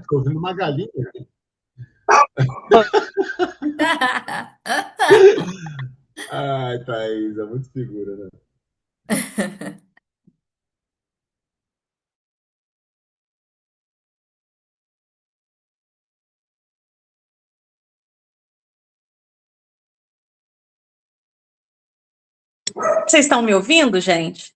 Tô ouvindo uma galinha. Ai, Thaís, é muito figura, né? Vocês estão me ouvindo, gente?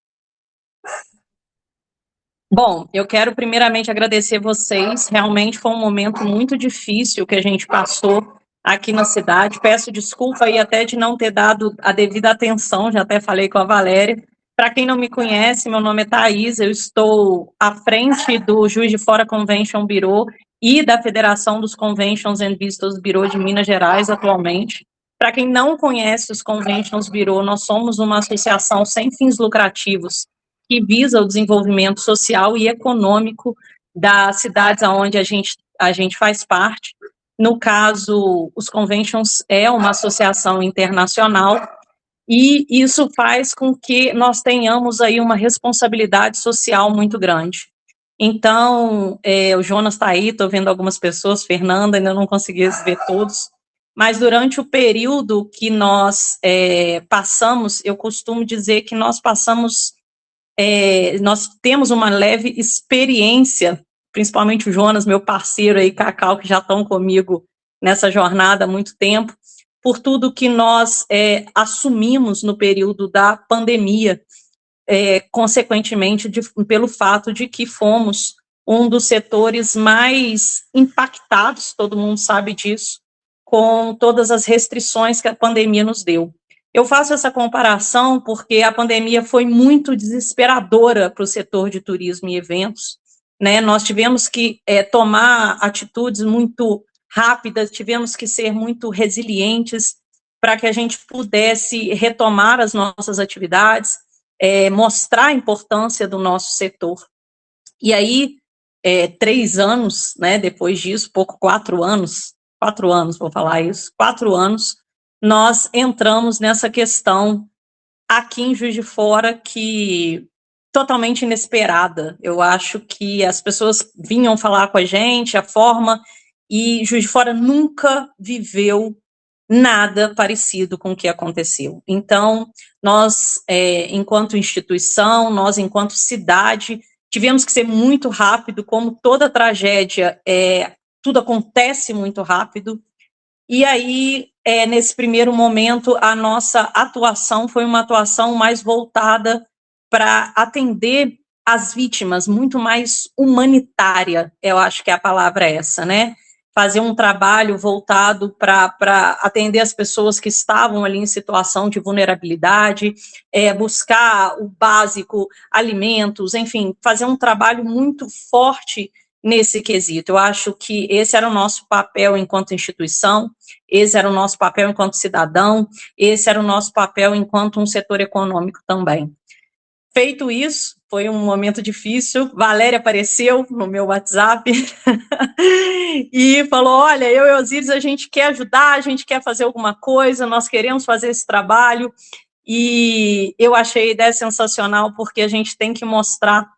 Bom, eu quero primeiramente agradecer vocês. Realmente foi um momento muito difícil que a gente passou aqui na cidade. Peço desculpa aí até de não ter dado a devida atenção, já até falei com a Valéria. Para quem não me conhece, meu nome é Thaís, eu estou à frente do Juiz de Fora Convention Bureau e da Federação dos Conventions and Visitors Bureau de Minas Gerais atualmente. Para quem não conhece os Conventions Bureau, nós somos uma associação sem fins lucrativos que visa o desenvolvimento social e econômico das cidades onde a gente faz parte. No caso, os Conventions é uma associação internacional e isso faz com que nós tenhamos aí uma responsabilidade social muito grande. Então, o Jonas está aí, estou vendo algumas pessoas, Fernanda, ainda não consegui ver todos, mas durante o período que nós passamos, eu costumo dizer que nós temos uma leve experiência, principalmente o Jonas, meu parceiro aí, Cacau, que já estão comigo nessa jornada há muito tempo, por tudo que nós assumimos no período da pandemia, consequentemente, pelo fato de que fomos um dos setores mais impactados, todo mundo sabe disso, com todas as restrições que a pandemia nos deu. Eu faço essa comparação porque a pandemia foi muito desesperadora para o setor de turismo e eventos, né? Nós tivemos que tomar atitudes muito rápidas, tivemos que ser muito resilientes para que a gente pudesse retomar as nossas atividades, mostrar a importância do nosso setor. E aí, 3 anos, né, depois disso, 4 anos, vou falar isso, 4 anos, nós entramos nessa questão aqui em Juiz de Fora que totalmente inesperada. Eu acho que as pessoas vinham falar com a gente, a forma, e Juiz de Fora nunca viveu nada parecido com o que aconteceu. Então, nós, enquanto instituição, nós, enquanto cidade, tivemos que ser muito rápido, como toda tragédia, tudo acontece muito rápido, e aí, nesse primeiro momento, a nossa atuação foi uma atuação mais voltada para atender as vítimas, muito mais humanitária, eu acho que a palavra é essa, né? Fazer um trabalho voltado para atender as pessoas que estavam ali em situação de vulnerabilidade, buscar o básico, alimentos, enfim, fazer um trabalho muito forte nesse quesito. Eu acho que esse era o nosso papel enquanto instituição, esse era o nosso papel enquanto cidadão, esse era o nosso papel enquanto um setor econômico também. Feito isso, foi um momento difícil, Valéria apareceu no meu WhatsApp e falou, olha, eu e Osíris, a gente quer ajudar, a gente quer fazer alguma coisa, nós queremos fazer esse trabalho, e eu achei a ideia sensacional, porque a gente tem que mostrar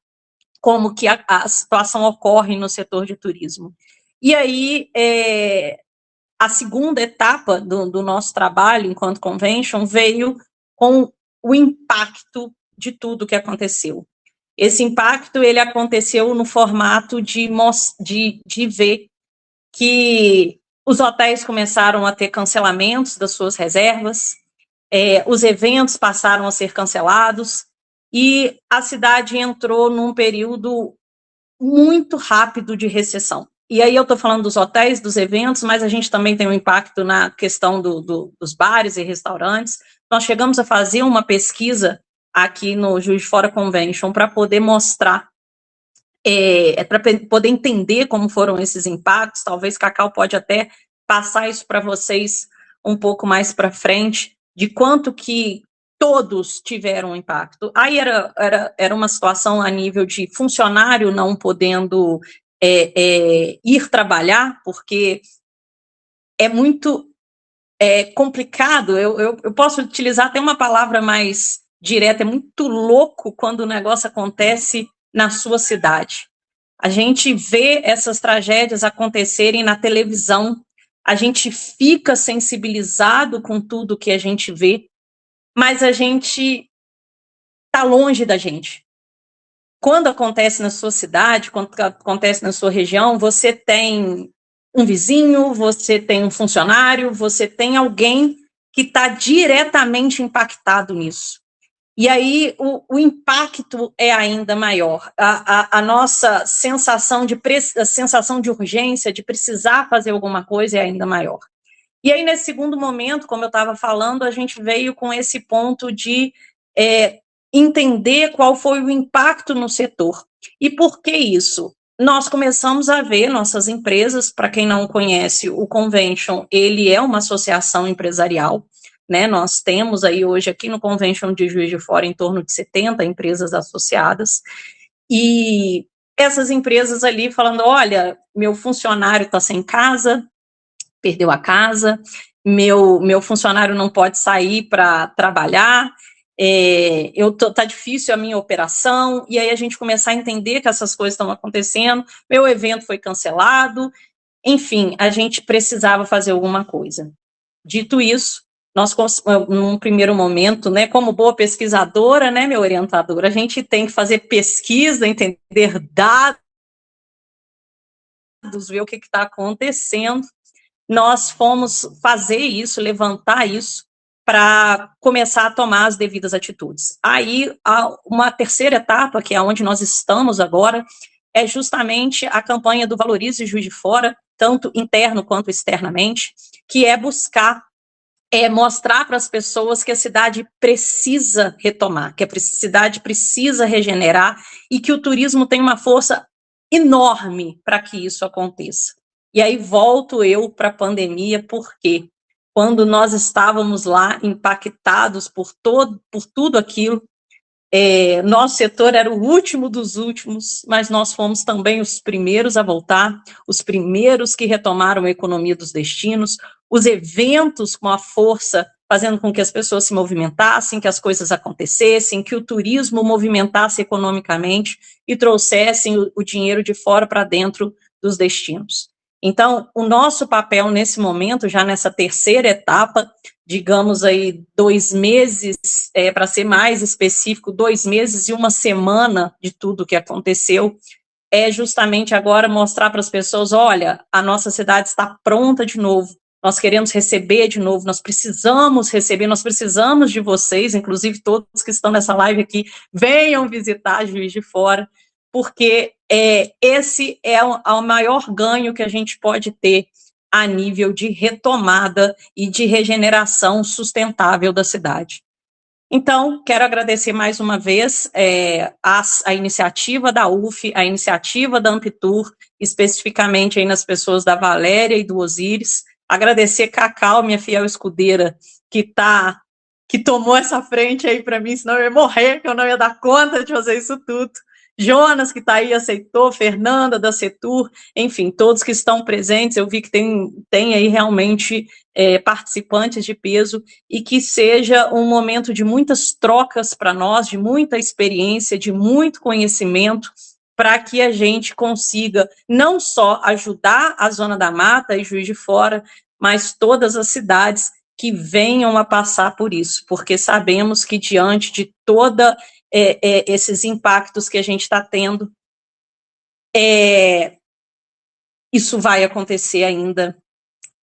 como que a situação ocorre no setor de turismo. E aí, a segunda etapa do nosso trabalho enquanto convention veio com o impacto de tudo que aconteceu. Esse impacto, ele aconteceu no formato de ver que os hotéis começaram a ter cancelamentos das suas reservas, os eventos passaram a ser cancelados, e a cidade entrou num período muito rápido de recessão. E aí eu estou falando dos hotéis, dos eventos, mas a gente também tem um impacto na questão dos bares e restaurantes. Nós chegamos a fazer uma pesquisa aqui no Juiz de Fora Convention para poder mostrar, para poder entender como foram esses impactos. Talvez Cacau pode até passar isso para vocês um pouco mais para frente, de quanto que todos tiveram impacto. Aí era uma situação a nível de funcionário não podendo ir trabalhar, porque é muito complicado. Eu posso utilizar até uma palavra mais direta, é muito louco quando o negócio acontece na sua cidade. A gente vê essas tragédias acontecerem na televisão, a gente fica sensibilizado com tudo que a gente vê, mas a gente está longe da gente. Quando acontece na sua cidade, quando acontece na sua região, você tem um vizinho, você tem um funcionário, você tem alguém que está diretamente impactado nisso. E aí o impacto é ainda maior. A nossa a sensação de urgência, de precisar fazer alguma coisa é ainda maior. E aí, nesse segundo momento, como eu estava falando, a gente veio com esse ponto de entender qual foi o impacto no setor. E por que isso? Nós começamos a ver nossas empresas, para quem não conhece, o Convention, ele é uma associação empresarial, né? Nós temos aí hoje aqui no Convention de Juiz de Fora em torno de 70 empresas associadas, e essas empresas ali falando, olha, meu funcionário está sem casa, perdeu a casa, meu funcionário não pode sair para trabalhar, tá difícil a minha operação, e aí a gente começar a entender que essas coisas estão acontecendo, meu evento foi cancelado, enfim, a gente precisava fazer alguma coisa. Dito isso, nós, num primeiro momento, né, como boa pesquisadora, né, meu orientador, a gente tem que fazer pesquisa, entender dados, ver o que está acontecendo. Nós fomos fazer isso, levantar isso, para começar a tomar as devidas atitudes. Aí, uma terceira etapa, que é onde nós estamos agora, é justamente a campanha do Valorize Juiz de Fora, tanto interno quanto externamente, que é buscar mostrar para as pessoas que a cidade precisa retomar, que a cidade precisa regenerar e que o turismo tem uma força enorme para que isso aconteça. E aí volto eu para a pandemia, porque quando nós estávamos lá impactados por tudo aquilo, nosso setor era o último dos últimos, mas nós fomos também os primeiros a voltar, os primeiros que retomaram a economia dos destinos, os eventos com a força, fazendo com que as pessoas se movimentassem, que as coisas acontecessem, que o turismo movimentasse economicamente e trouxessem o dinheiro de fora para dentro dos destinos. Então, o nosso papel nesse momento, já nessa terceira etapa, digamos aí 2 meses, para ser mais específico, 2 meses e uma semana de tudo que aconteceu, é justamente agora mostrar para as pessoas, olha, a nossa cidade está pronta de novo, nós queremos receber de novo, nós precisamos receber, nós precisamos de vocês, inclusive todos que estão nessa live aqui, venham visitar Juiz de Fora, porque esse é o maior ganho que a gente pode ter a nível de retomada e de regeneração sustentável da cidade. Então, quero agradecer mais uma vez a iniciativa da UF, a iniciativa da Amptur, especificamente aí nas pessoas da Valéria e do Osíris, agradecer Cacau, minha fiel escudeira, que tomou essa frente aí para mim, senão eu ia morrer, que eu não ia dar conta de fazer isso tudo. Jonas, que está aí, aceitou, Fernanda, da Setur, enfim, todos que estão presentes, eu vi que tem aí realmente participantes de peso, e que seja um momento de muitas trocas para nós, de muita experiência, de muito conhecimento, para que a gente consiga não só ajudar a Zona da Mata e Juiz de Fora, mas todas as cidades que venham a passar por isso, porque sabemos que diante de toda esses impactos que a gente está tendo, isso vai acontecer ainda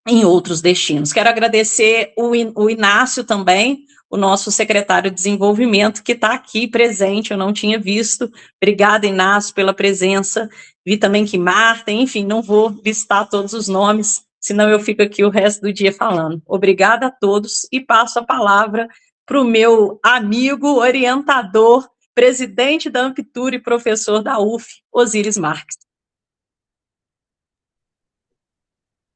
em outros destinos. Quero agradecer o Inácio também, o nosso secretário de desenvolvimento, que está aqui presente, eu não tinha visto. Obrigada, Inácio, pela presença. Vi também que Marta, enfim, não vou listar todos os nomes, senão eu fico aqui o resto do dia falando. Obrigada a todos e passo a palavra para o meu amigo, orientador, presidente da Amptur e professor da UF, Osíris Marques.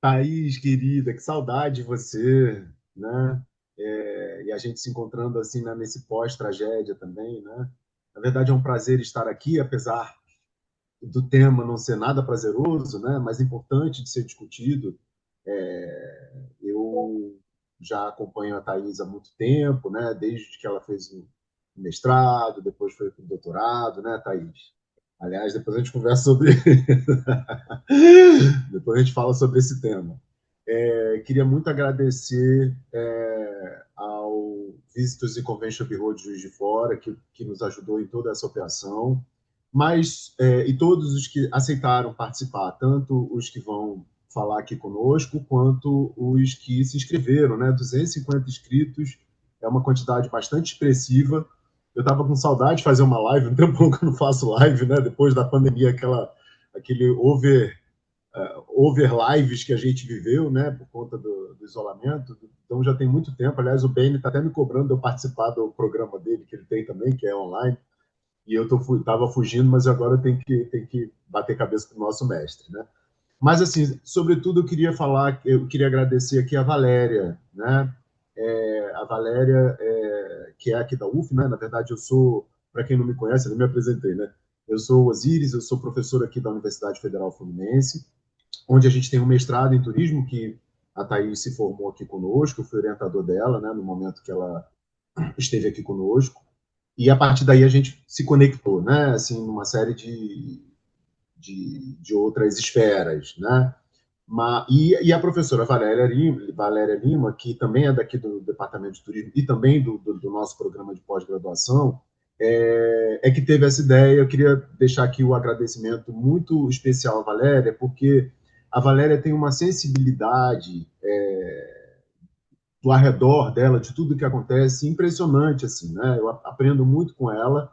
Thaís, querida, que saudade de você, né? E a gente se encontrando assim, né, nesse pós-tragédia também, né? Na verdade, é um prazer estar aqui, apesar do tema não ser nada prazeroso, né? Mas importante de ser discutido. Eu já acompanho a Thaís há muito tempo, né? Desde que ela fez o mestrado, depois foi para o doutorado, né, Thaís? Aliás, depois a gente conversa sobre. Depois a gente fala sobre esse tema. Queria muito agradecer ao Visitors e Convention Bureau de Juiz de Fora, que nos ajudou em toda essa operação, mas e todos os que aceitaram participar, tanto os que vão falar aqui conosco, quanto os que se inscreveram, né? 250 inscritos, é uma quantidade bastante expressiva. Eu estava com saudade de fazer uma live, um tempo que eu não faço live, né? Depois da pandemia, aquele over lives que a gente viveu, né, por conta do isolamento. Então já tem muito tempo. Aliás, o Ben está até me cobrando de eu participar do programa dele, que ele tem também, que é online, e eu estava fugindo, mas agora tenho que bater cabeça com o nosso mestre, né? Mas, assim, sobretudo, eu queria agradecer aqui a Valéria, né? A Valéria, que é aqui da UF, né? Na verdade, eu sou, para quem não me conhece, eu não me apresentei, né? Eu sou o Osiris, eu sou professor aqui da Universidade Federal Fluminense, onde a gente tem um mestrado em turismo, que a Thaís se formou aqui conosco, eu fui orientador dela, né, no momento que ela esteve aqui conosco, e a partir daí a gente se conectou, né, assim, numa série de outras esferas, né, e a professora Valéria Lima, que também é daqui do Departamento de Turismo e também do nosso programa de pós-graduação, que teve essa ideia. Eu queria deixar aqui o agradecimento muito especial à Valéria, porque a Valéria tem uma sensibilidade do arredor dela, de tudo que acontece, impressionante, assim, né? Eu aprendo muito com ela,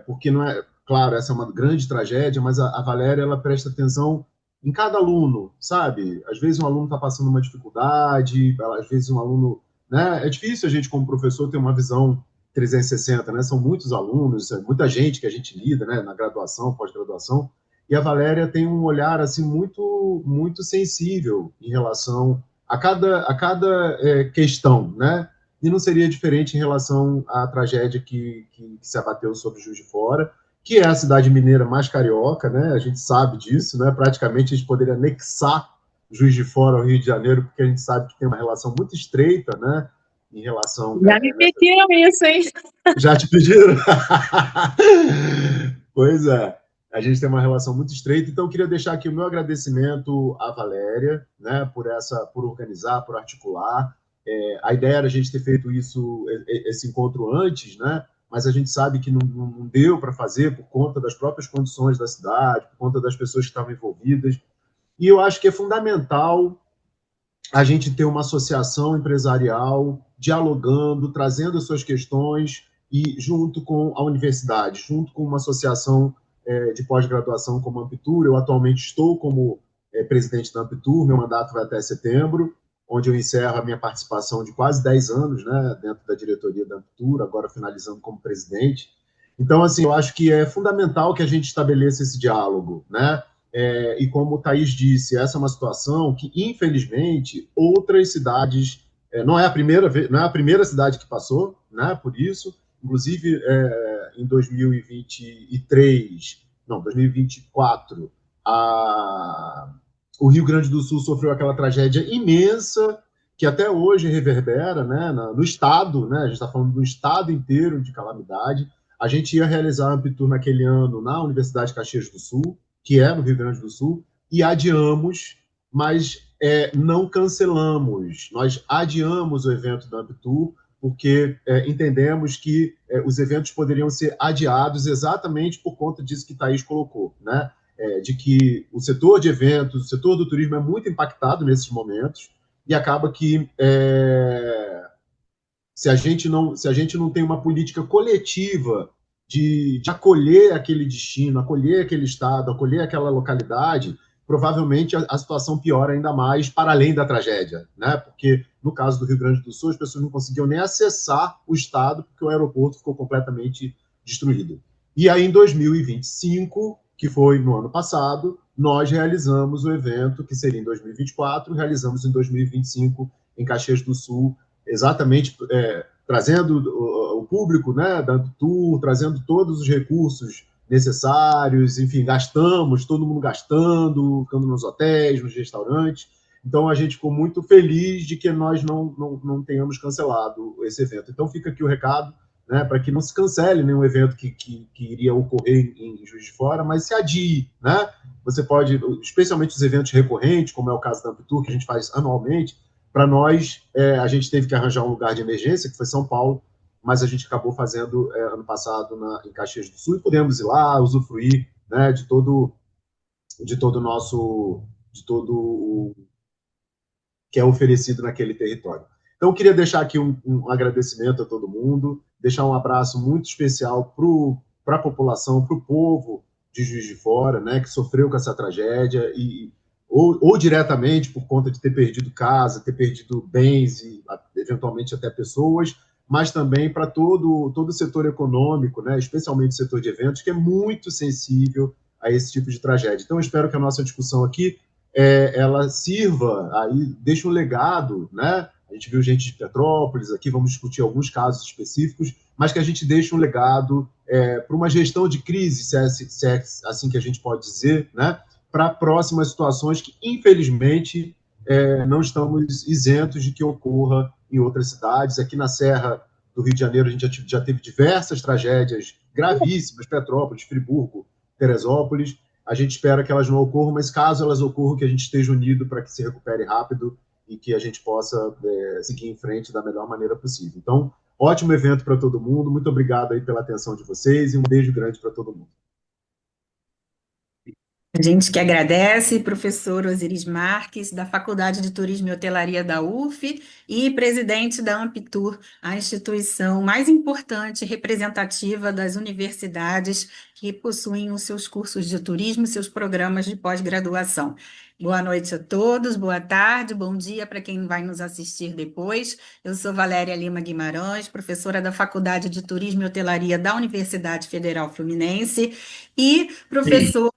porque não é, claro, essa é uma grande tragédia, mas a Valéria, ela presta atenção em cada aluno, sabe? Às vezes um aluno está passando uma dificuldade, às vezes um aluno, né? É difícil a gente, como professor, ter uma visão 360, né? São muitos alunos, muita gente que a gente lida, né? Na graduação, pós-graduação, e a Valéria tem um olhar assim muito sensível em relação a cada questão, né? E não seria diferente em relação à tragédia que se abateu sobre Juiz de Fora, que é a cidade mineira mais carioca, né? A gente sabe disso, né? Praticamente a gente poderia anexar Juiz de Fora ao Rio de Janeiro, porque a gente sabe que tem uma relação muito estreita, né? Em relação. Já me pediram isso, hein? Já te pediram? Pois é. A gente tem uma relação muito estreita, então eu queria deixar aqui o meu agradecimento à Valéria, né, por organizar, por articular. A ideia era a gente ter feito esse encontro antes, né, mas a gente sabe que não deu para fazer por conta das próprias condições da cidade, por conta das pessoas que estavam envolvidas. E eu acho que é fundamental a gente ter uma associação empresarial dialogando, trazendo as suas questões e junto com a universidade, junto com uma associação de pós-graduação como a Ampitur. Eu atualmente estou como presidente da Ampitur, meu mandato vai até setembro, onde eu encerro a minha participação de quase 10 anos, né, dentro da diretoria da Ampitur, agora finalizando como presidente. Então, assim, eu acho que é fundamental que a gente estabeleça esse diálogo, né? E como o Thaís disse, essa é uma situação que, infelizmente, outras cidades, não é a primeira cidade que passou, né, por isso, inclusive em 2023, não, 2024, o Rio Grande do Sul sofreu aquela tragédia imensa que até hoje reverbera, né, no estado, né, a gente está falando do estado inteiro de calamidade. A gente ia realizar a Ampitur naquele ano na Universidade de Caxias do Sul, que é no Rio Grande do Sul, e adiamos, mas não cancelamos. Nós adiamos o evento da Ampitur, porque entendemos que os eventos poderiam ser adiados exatamente por conta disso que Thaís colocou, né? De que o setor de eventos, o setor do turismo é muito impactado nesses momentos, e acaba que se a gente não tem uma política coletiva de acolher aquele destino, acolher aquele estado, acolher aquela localidade, provavelmente a situação piora ainda mais para além da tragédia, né? Porque no caso do Rio Grande do Sul, as pessoas não conseguiam nem acessar o estado porque o aeroporto ficou completamente destruído. E aí, em 2025, que foi no ano passado, nós realizamos o evento, que seria em 2024, realizamos em 2025 em Caxias do Sul, exatamente trazendo o público, né, da Tour, trazendo todos os recursos necessários, enfim, gastamos, todo mundo gastando, ficando nos hotéis, nos restaurantes. Então, a gente ficou muito feliz de que nós não tenhamos cancelado esse evento. Então, fica aqui o recado, né, para que não se cancele nenhum evento que iria ocorrer em Juiz de Fora, mas se adie, né? Você pode, especialmente os eventos recorrentes, como é o caso da Ampitur, que a gente faz anualmente, para nós, a gente teve que arranjar um lugar de emergência, que foi São Paulo, mas a gente acabou fazendo ano passado em Caxias do Sul, e pudemos ir lá, usufruir, né, de todo o nosso, de todo o que é oferecido naquele território. Então, eu queria deixar aqui um agradecimento a todo mundo, deixar um abraço muito especial para a população, para o povo de Juiz de Fora, né, que sofreu com essa tragédia, ou diretamente por conta de ter perdido casa, ter perdido bens e eventualmente até pessoas, mas também para todo o setor econômico, né, especialmente o setor de eventos, que é muito sensível a esse tipo de tragédia. Então, eu espero que a nossa discussão aqui ela sirva, aí deixa um legado, né? A gente viu gente de Petrópolis aqui, vamos discutir alguns casos específicos, mas que a gente deixe um legado para uma gestão de crise, se é assim que a gente pode dizer, né? Para próximas situações que, infelizmente, não estamos isentos de que ocorra em outras cidades. Aqui na Serra do Rio de Janeiro, a gente já teve diversas tragédias gravíssimas, Petrópolis, Friburgo, Teresópolis. A gente espera que elas não ocorram, mas caso elas ocorram, que a gente esteja unido para que se recupere rápido e que a gente possa seguir em frente da melhor maneira possível. Então, ótimo evento para todo mundo, muito obrigado aí pela atenção de vocês e um beijo grande para todo mundo. A gente que agradece, professor Osiris Marques, da Faculdade de Turismo e Hotelaria da UF e presidente da Ampitur, a instituição mais importante e representativa das universidades que possuem os seus cursos de turismo e seus programas de pós-graduação. Boa noite a todos, boa tarde, bom dia para quem vai nos assistir depois. Eu sou Valéria Lima Guimarães, professora da Faculdade de Turismo e Hotelaria da Universidade Federal Fluminense e professora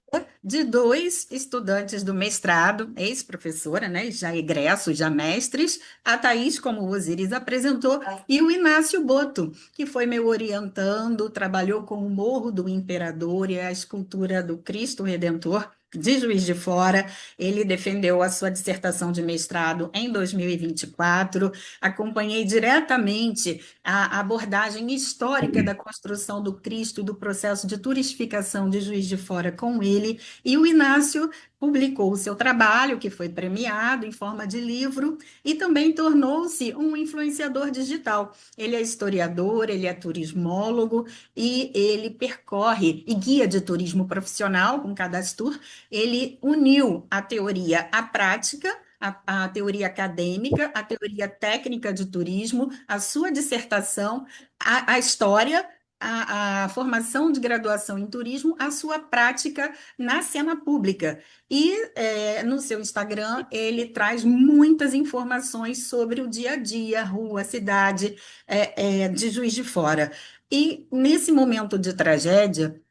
de 2 estudantes do mestrado, ex-professora, né, já egressos, já mestres, a Thaís, como o Osiris apresentou, e o Inácio Boto, que foi meu orientando, trabalhou com o Morro do Imperador e a escultura do Cristo Redentor, de Juiz de Fora. Ele defendeu a sua dissertação de mestrado em 2024. Acompanhei diretamente a abordagem histórica da construção do Cristo e do processo de turistificação de Juiz de Fora com ele, e o Inácio publicou o seu trabalho, que foi premiado em forma de livro, e também tornou-se um influenciador digital. Ele é historiador, ele é turismólogo, e ele percorre e guia de turismo profissional com Cadastur. Ele uniu a teoria à prática, a teoria acadêmica, a teoria técnica de turismo, a sua dissertação, a história, a formação de graduação em turismo, a sua prática na cena pública. E no seu Instagram ele traz muitas informações sobre o dia a dia, rua, cidade, de Juiz de Fora. E nesse momento de tragédia,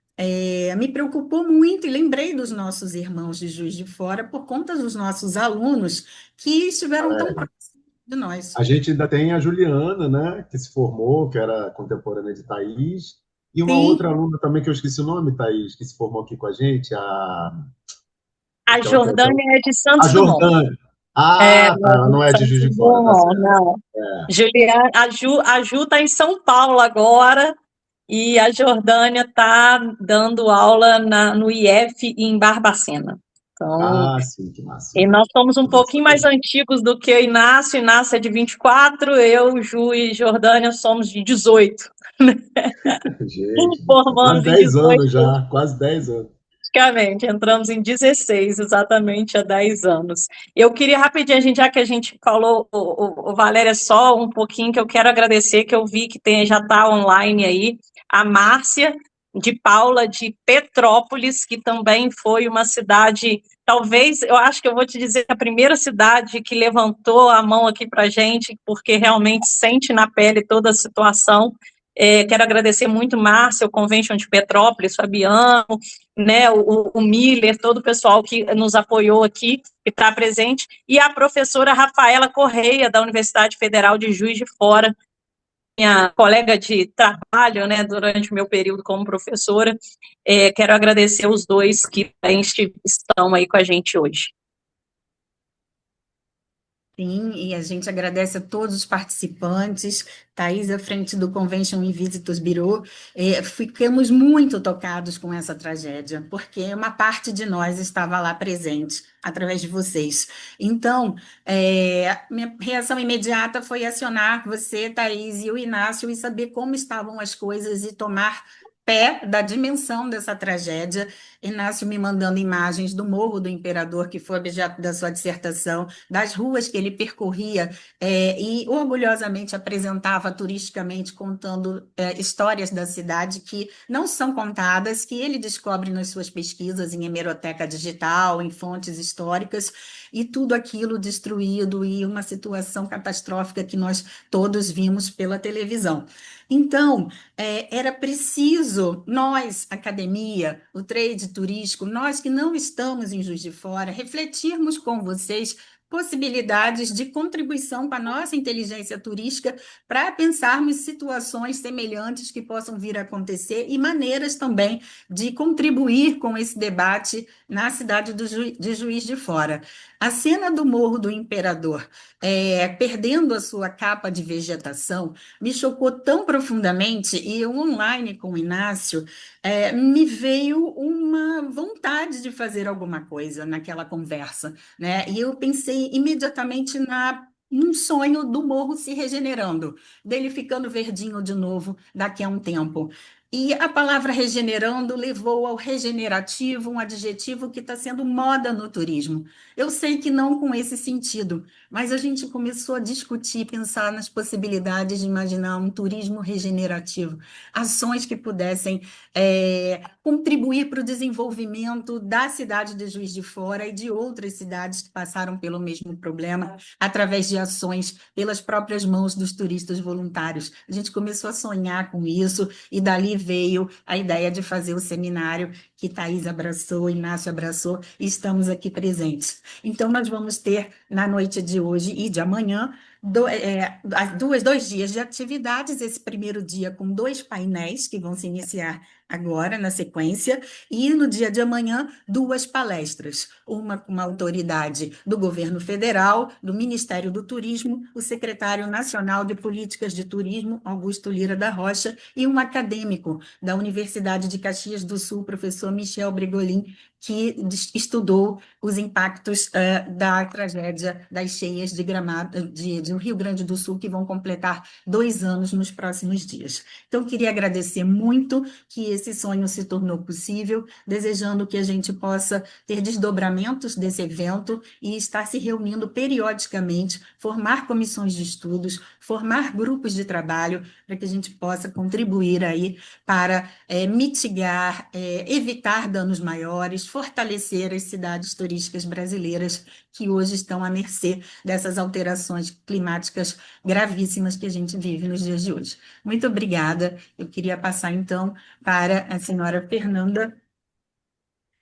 me preocupou muito e lembrei dos nossos irmãos de Juiz de Fora por conta dos nossos alunos que estiveram tão próximos de nós. A gente ainda tem a Juliana, né, que se formou, que era contemporânea de Thaís, e uma outra Sim, aluna também, que eu esqueci o nome, Thaís, que se formou aqui com a gente, A Jordânia é de a Santos Dumont. Jordânia. É, Ah, tá, ela não é de Juiz Santos de Fora, tá Dumont, certo. não. Juliana, a Ju está em São Paulo agora e a Jordânia está dando aula no IF em Barbacena. Então, Ah, sim, que massa. e nós somos um Que massa. pouquinho mais antigos do que o Inácio. Inácio é de 24, eu, Ju e Jordânia somos de 18. Gente, quase Formamos em 10 18. anos já, quase 10 anos. Praticamente, entramos em 16, exatamente há 10 anos. Eu queria rapidinho, já que a gente falou, o Valéria, só um pouquinho, que eu quero agradecer, que eu vi que já está online aí, a Márcia de Paula, de Petrópolis, que também foi uma cidade, talvez, eu acho que eu vou te dizer, a primeira cidade que levantou a mão aqui para a gente, porque realmente sente na pele toda a situação. Quero agradecer muito, Márcia, o Convention de Petrópolis, Fabiano, né, o Miller, todo o pessoal que nos apoiou aqui, que está presente, e a professora Rafaela Correia, da Universidade Federal de Juiz de Fora, minha colega de trabalho, né, durante o meu período como professora. Quero agradecer os dois que estão aí com a gente hoje. Sim, e a gente agradece a todos os participantes, Thais à frente do Convention and Visitors Bureau. Ficamos muito tocados com essa tragédia, porque uma parte de nós estava lá presente, através de vocês. Então, minha reação imediata foi acionar você, Thais, e o Inácio e saber como estavam as coisas e tomar pé da dimensão dessa tragédia. Inácio me mandando imagens do Morro do Imperador, que foi objeto da sua dissertação, das ruas que ele percorria, e orgulhosamente apresentava turisticamente, contando histórias da cidade que não são contadas, que ele descobre nas suas pesquisas em hemeroteca digital, em fontes históricas, e tudo aquilo destruído e uma situação catastrófica que nós todos vimos pela televisão. Então, era preciso nós, academia, o trade turístico, nós que não estamos em Juiz de Fora, refletirmos com vocês possibilidades de contribuição com a nossa inteligência turística para pensarmos situações semelhantes que possam vir a acontecer e maneiras também de contribuir com esse debate na cidade de Juiz de Fora. A cena do Morro do Imperador, perdendo a sua capa de vegetação, me chocou tão profundamente, e eu online com o Inácio, me veio uma vontade de fazer alguma coisa naquela conversa, né? E eu pensei imediatamente num sonho do morro se regenerando, dele ficando verdinho de novo daqui a um tempo. E a palavra regenerando levou ao regenerativo, um adjetivo que está sendo moda no turismo. Eu sei que não com esse sentido, mas a gente começou a discutir, pensar nas possibilidades de imaginar um turismo regenerativo, ações que pudessem contribuir para o desenvolvimento da cidade de Juiz de Fora e de outras cidades que passaram pelo mesmo problema, através de ações pelas próprias mãos dos turistas voluntários. A gente começou a sonhar com isso e dali veio a ideia de fazer o seminário que Thais abraçou, Inácio abraçou, e estamos aqui presentes. Então, nós vamos ter, na noite de hoje e de amanhã, dois dias de atividades, esse primeiro dia com 2 painéis que vão se iniciar agora, na sequência, e no dia de amanhã, 2 palestras, uma com uma autoridade do governo federal, do Ministério do Turismo, o secretário nacional de Políticas de Turismo, Augusto Lira da Rocha, e um acadêmico da Universidade de Caxias do Sul, professor Michel Bregolin, que estudou os impactos da tragédia das cheias de Gramado, de Rio Grande do Sul, que vão completar 2 anos nos próximos dias. Então, queria agradecer muito que esse sonho se tornou possível, desejando que a gente possa ter desdobramentos desse evento e estar se reunindo periodicamente, formar comissões de estudos, formar grupos de trabalho, para que a gente possa contribuir aí para mitigar, evitar danos maiores, fortalecer as cidades turísticas brasileiras que hoje estão à mercê dessas alterações climáticas gravíssimas que a gente vive nos dias de hoje. Muito obrigada. Eu queria passar, então, para a senhora Fernanda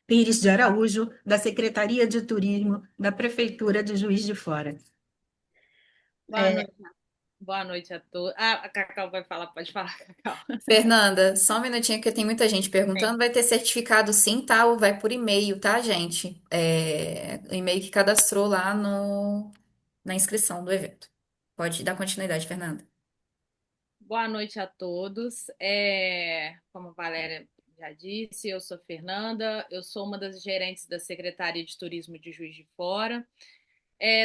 Pires de Araújo, da Secretaria de Turismo da Prefeitura de Juiz de Fora. Boa noite. Boa noite a todos. A Cacau vai falar, pode falar, Cacau. Fernanda, só um minutinho que tem muita gente perguntando. Vai ter certificado sim, tá? Ou vai por e-mail, tá, gente? O e-mail que cadastrou lá na inscrição do evento. Pode dar continuidade, Fernanda. Boa noite a todos. Como a Valéria já disse, eu sou Fernanda, eu sou uma das gerentes da Secretaria de Turismo de Juiz de Fora.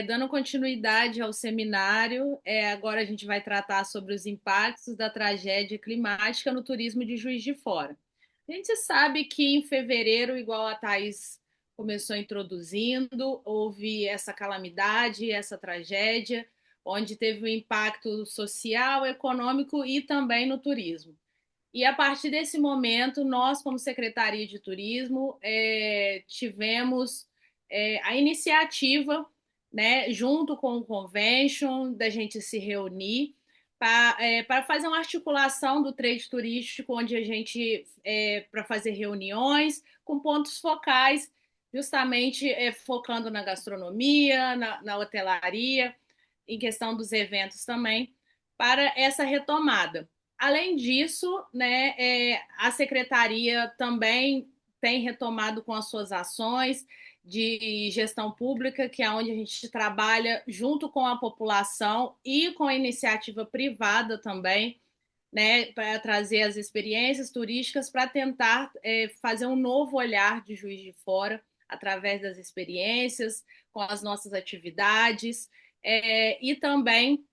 Dando continuidade ao seminário, agora a gente vai tratar sobre os impactos da tragédia climática no turismo de Juiz de Fora. A gente sabe que em fevereiro, igual a Thais começou introduzindo, houve essa calamidade, essa tragédia, onde teve um impacto social, econômico e também no turismo. E a partir desse momento, nós, como Secretaria de Turismo, tivemos a iniciativa, né, junto com o Convention, da gente se reunir para fazer uma articulação do trade turístico, onde a gente, para fazer reuniões com pontos focais, justamente focando na gastronomia, na hotelaria, em questão dos eventos também, para essa retomada. Além disso, né, a secretaria também tem retomado com as suas ações de gestão pública, que é onde a gente trabalha junto com a população e com a iniciativa privada também, né, para trazer as experiências turísticas, para tentar fazer um novo olhar de Juiz de Fora através das experiências, com as nossas atividades, e também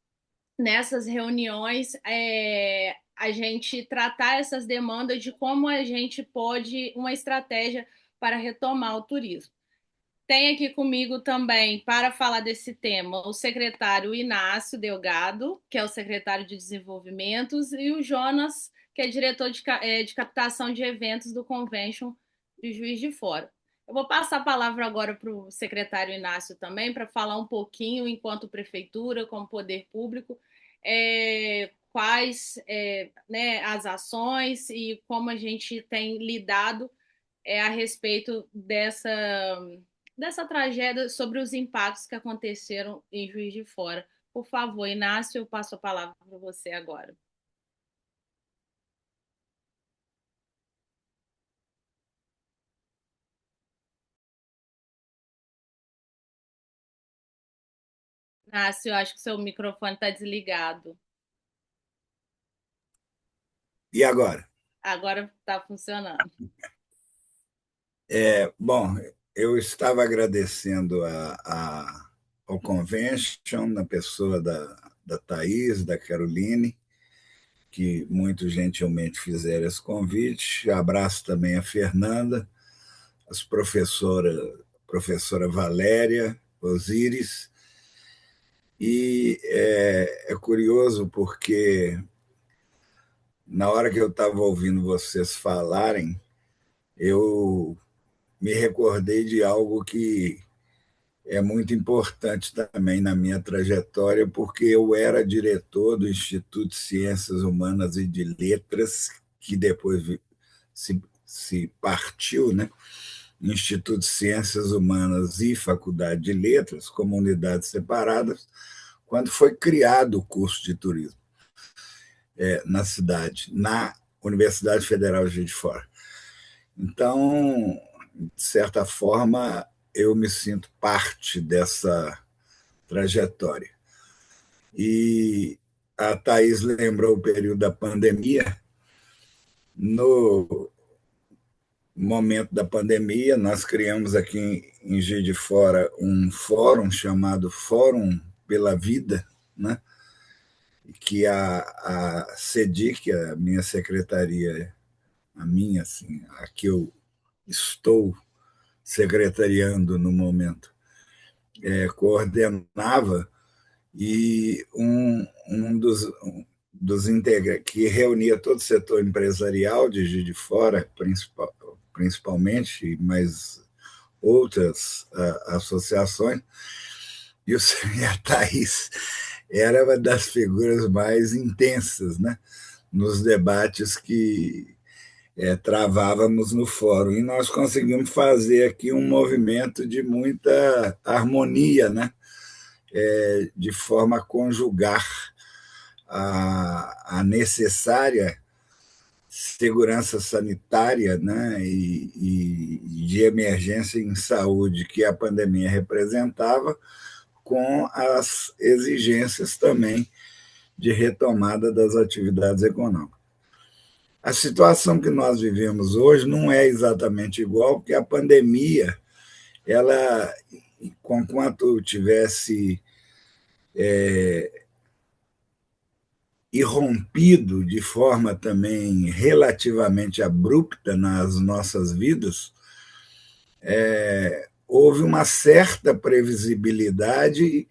nessas reuniões a gente tratar essas demandas de como a gente pode, uma estratégia para retomar o turismo. Tem aqui comigo também, para falar desse tema, o secretário Inácio Delgado, que é o secretário de Desenvolvimentos, e o Jonas, que é diretor de captação de eventos do Convention de Juiz de Fora. Eu vou passar a palavra agora para o secretário Inácio também, para falar um pouquinho, enquanto prefeitura, como poder público, quais né, as ações e como a gente tem lidado a respeito dessa tragédia, sobre os impactos que aconteceram em Juiz de Fora. Por favor, Inácio, eu passo a palavra para você agora. Inácio, eu acho que seu microfone está desligado. E agora? Agora está funcionando. Bom, eu estava agradecendo ao Convention, na pessoa da Thaís, da Caroline, que muito gentilmente fizeram esse convite. Abraço também a Fernanda, as professora Valéria, Osíris. E é curioso porque, na hora que eu estava ouvindo vocês falarem, eu me recordei de algo que é muito importante também na minha trajetória, porque eu era diretor do Instituto de Ciências Humanas e de Letras, que depois se partiu, né? Instituto de Ciências Humanas e Faculdade de Letras, como unidades separadas, quando foi criado o curso de turismo na cidade, na Universidade Federal de Juiz de Fora. Então, de certa forma, eu me sinto parte dessa trajetória. E a Thaís lembrou o período da pandemia. No momento da pandemia, nós criamos aqui em Juiz de Fora um fórum chamado Fórum pela Vida, né? Que a CEDIC, a minha secretaria, assim, a que eu estou secretariando no momento, coordenava, e um dos integrantes, que reunia todo o setor empresarial de Juiz de Fora, principalmente, mas outras associações, e a Thaís era uma das figuras mais intensas, né, nos debates que travávamos no fórum. E nós conseguimos fazer aqui um movimento de muita harmonia, né, de forma a conjugar a necessária segurança sanitária, né, e de emergência em saúde que a pandemia representava, com as exigências também de retomada das atividades econômicas. A situação que nós vivemos hoje não é exatamente igual, porque a pandemia, ela, conquanto tivesse irrompido de forma também relativamente abrupta nas nossas vidas, houve uma certa previsibilidade,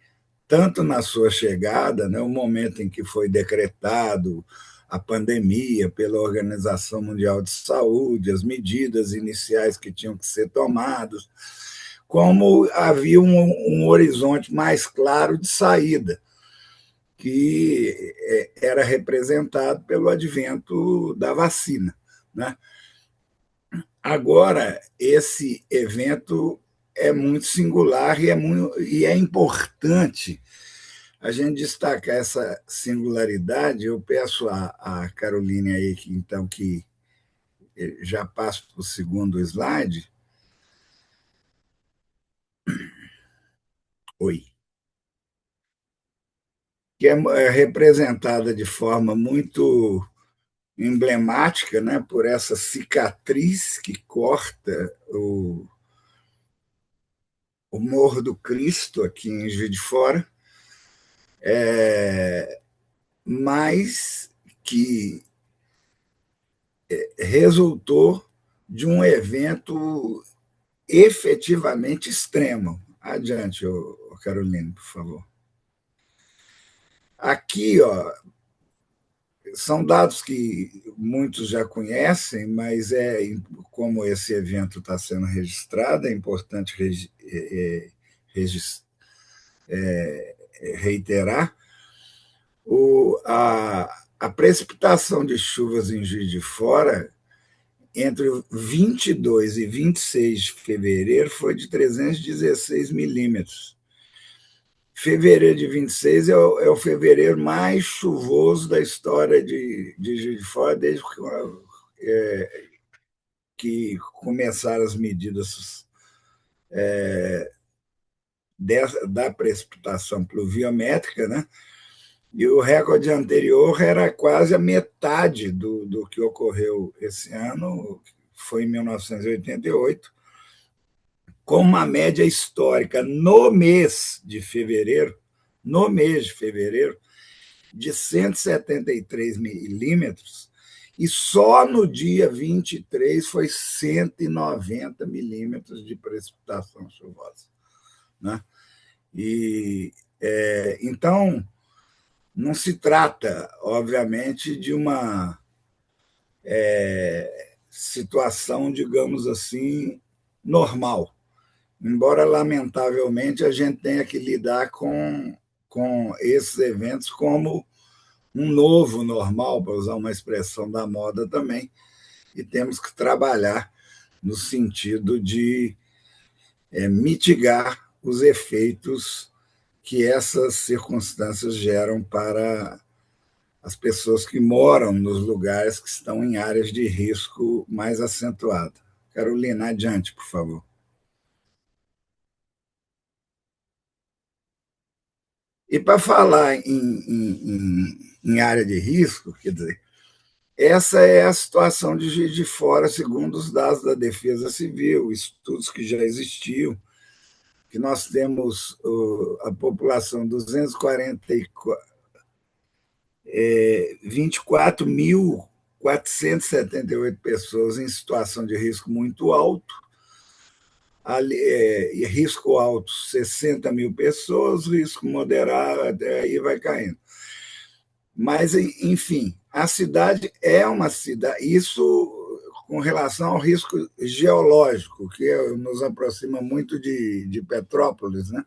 tanto na sua chegada, né, o momento em que foi decretado a pandemia pela Organização Mundial de Saúde, as medidas iniciais que tinham que ser tomadas, como havia um horizonte mais claro de saída, que era representado pelo advento da vacina, né? Agora, esse evento é muito singular e é importante a gente destacar essa singularidade. Eu peço a Caroline aí, que já passo para o segundo slide. Oi. Que é representada de forma muito emblemática, né, por essa cicatriz que corta o Morro do Cristo, aqui em Juiz de Fora, mas que resultou de um evento efetivamente extremo. Adiante, Carolina, por favor. Aqui, ó, são dados que muitos já conhecem, mas como esse evento está sendo registrado, é importante reiterar. A precipitação de chuvas em Juiz de Fora entre 22 e 26 de fevereiro foi de 316 milímetros. Fevereiro de 26 é o fevereiro mais chuvoso da história de Juiz de Fora, desde que começaram as medidas da precipitação pluviométrica, né? E o recorde anterior era quase a metade do que ocorreu esse ano, foi em 1988, com uma média histórica no mês de fevereiro, de 173 milímetros, e só no dia 23 foi 190 milímetros de precipitação chuvosa, né? Então, não se trata, obviamente, de uma situação, digamos assim, normal. Embora, lamentavelmente, a gente tenha que lidar com esses eventos como um novo normal, para usar uma expressão da moda também, e temos que trabalhar no sentido de mitigar os efeitos que essas circunstâncias geram para as pessoas que moram nos lugares que estão em áreas de risco mais acentuado. Carolina, adiante, por favor. E para falar em área de risco, quer dizer, essa é a situação de Juiz de Fora, segundo os dados da Defesa Civil, estudos que já existiam, que nós temos a população 24.478 pessoas em situação de risco muito alto, e risco alto 60 mil pessoas, risco moderado, até aí vai caindo. Mas, enfim, a cidade é uma cidade, isso com relação ao risco geológico, que nos aproxima muito de Petrópolis, né?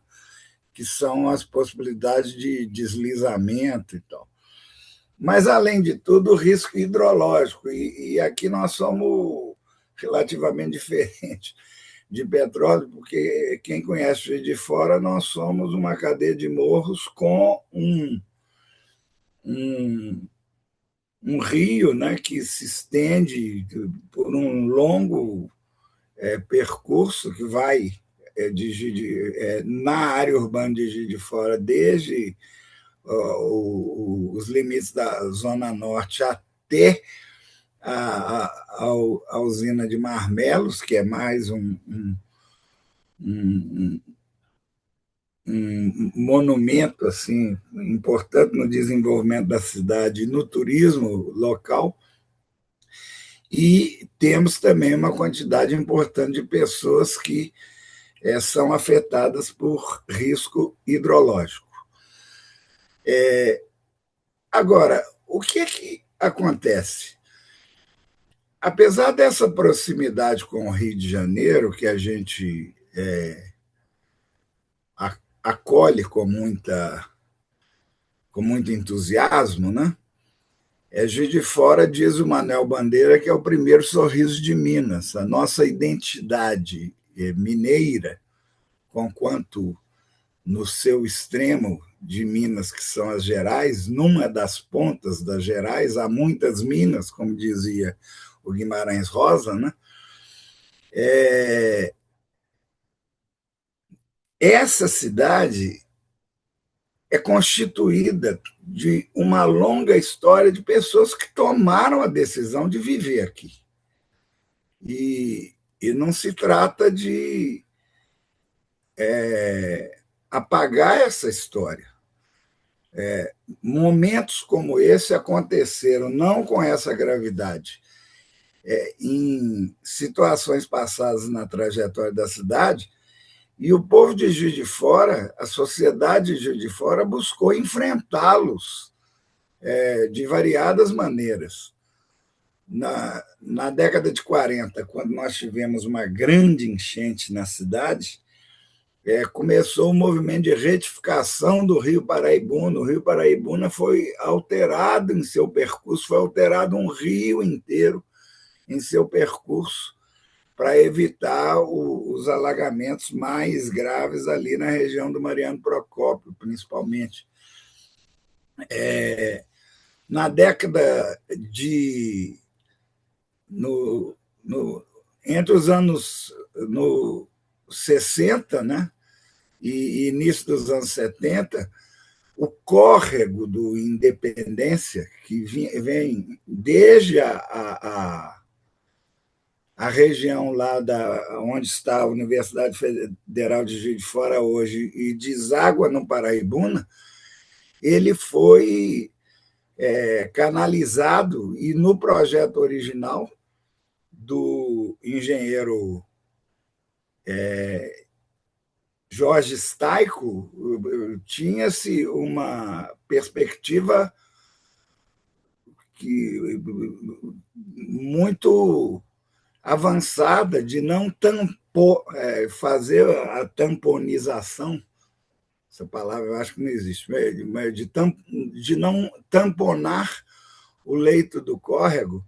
Que são as possibilidades de deslizamento e tal. Mas, além de tudo, o risco hidrológico, e aqui nós somos relativamente diferentes de Petrópolis, porque quem conhece Juiz de Fora, nós somos uma cadeia de morros com um rio, né, que se estende por um longo percurso que vai na área urbana de Juiz de Fora, desde os limites da Zona Norte até a usina de Marmelos, que é mais um monumento assim importante no desenvolvimento da cidade e no turismo local. E temos também uma quantidade importante de pessoas que são afetadas por risco hidrológico. Agora, o que acontece? Apesar dessa proximidade com o Rio de Janeiro, que a gente acolhe com muito entusiasmo, né? Juiz de Fora, diz o Manuel Bandeira, que é o primeiro sorriso de Minas. A nossa identidade mineira, conquanto no seu extremo de Minas, que são as Gerais, numa das pontas das Gerais, há muitas minas, como dizia o Guimarães Rosa, né? Essa cidade é constituída de uma longa história de pessoas que tomaram a decisão de viver aqui. E não se trata de apagar essa história. Momentos como esse aconteceram não com essa gravidade, em situações passadas na trajetória da cidade, e o povo de Juiz de Fora, a sociedade de Juiz de Fora, buscou enfrentá-los de variadas maneiras. Na década de 40, quando nós tivemos uma grande enchente na cidade, começou um movimento de retificação do Rio Paraibuna. O Rio Paraibuna foi alterado em seu percurso, foi alterado um rio inteiro em seu percurso para evitar os alagamentos mais graves ali na região do Mariano Procópio, principalmente. Na década de... entre os anos 60, né, e início dos anos 70, o córrego do Independência, que vem desde a região lá onde está a Universidade Federal de Juiz de Fora hoje e deságua no Paraibuna, ele foi canalizado, e no projeto original do engenheiro Jorge Staico, tinha-se uma perspectiva muito avançada de não fazer a tamponização, essa palavra eu acho que não existe, mas de não tamponar o leito do córrego,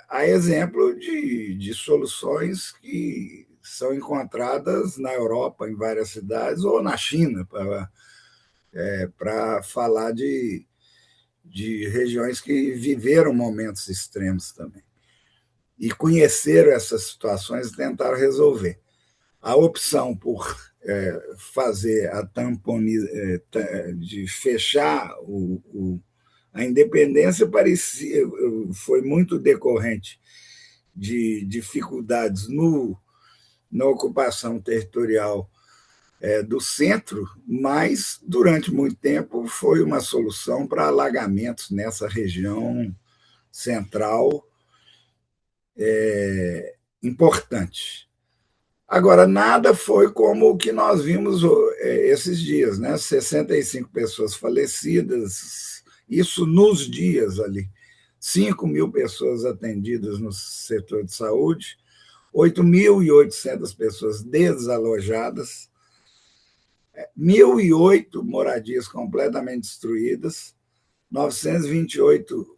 a exemplo de soluções que são encontradas na Europa, em várias cidades, ou na China, para falar de regiões que viveram momentos extremos também. E conheceram essas situações e tentaram resolver. A opção por fazer a de fechar a independência foi muito decorrente de dificuldades na ocupação territorial do centro, mas, durante muito tempo, foi uma solução para alagamentos nessa região central importante. Agora, nada foi como o que nós vimos esses dias, né? 65 pessoas falecidas, isso nos dias ali, 5.000 pessoas atendidas no setor de saúde, 8.800 pessoas desalojadas, 1.008 moradias completamente destruídas, 928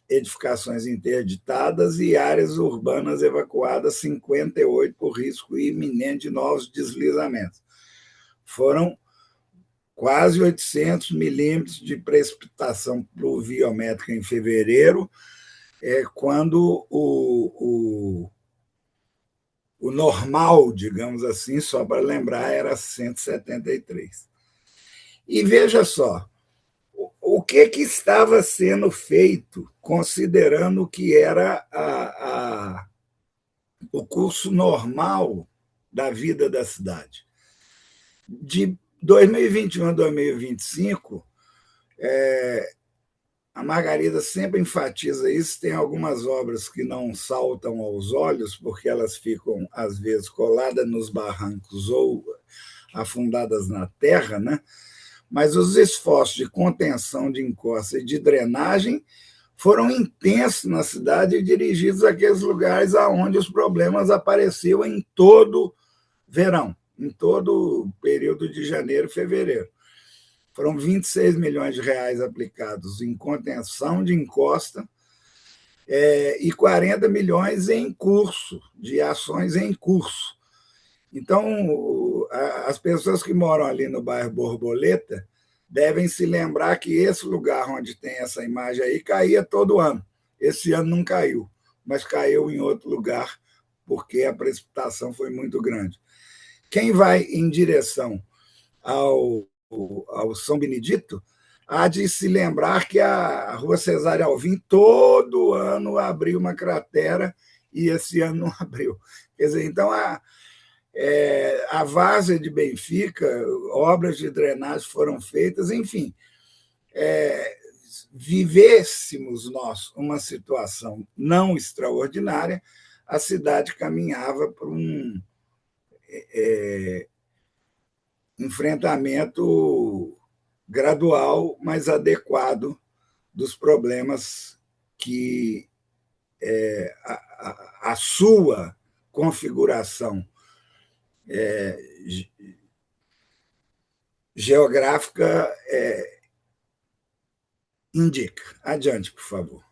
edificações interditadas e áreas urbanas evacuadas, 58 por risco iminente de novos deslizamentos. Foram quase 800 milímetros de precipitação pluviométrica em fevereiro, quando o normal, digamos assim, só para lembrar, era 173. E veja só, o que estava sendo feito, considerando que era o curso normal da vida da cidade. De 2021 a 2025, a Margarida sempre enfatiza isso, tem algumas obras que não saltam aos olhos, porque elas ficam, às vezes, coladas nos barrancos ou afundadas na terra, né? Mas os esforços de contenção de encosta e de drenagem foram intensos na cidade e dirigidos àqueles lugares onde os problemas apareciam em todo verão, em todo o período de janeiro e fevereiro. Foram 26 milhões de reais aplicados em contenção de encosta e 40 milhões em curso, de ações em curso. Então, as pessoas que moram ali no bairro Borboleta devem se lembrar que esse lugar onde tem essa imagem aí caía todo ano. Esse ano não caiu, mas caiu em outro lugar, porque a precipitação foi muito grande. Quem vai em direção ao São Benedito há de se lembrar que a Rua Cesário Alvim todo ano abriu uma cratera e esse ano não abriu. Quer dizer, então a várzea de Benfica, obras de drenagem foram feitas, enfim, vivêssemos nós uma situação não extraordinária, a cidade caminhava para um enfrentamento gradual, mas adequado dos problemas que a sua configuração geográfica indica. Adiante, por favor.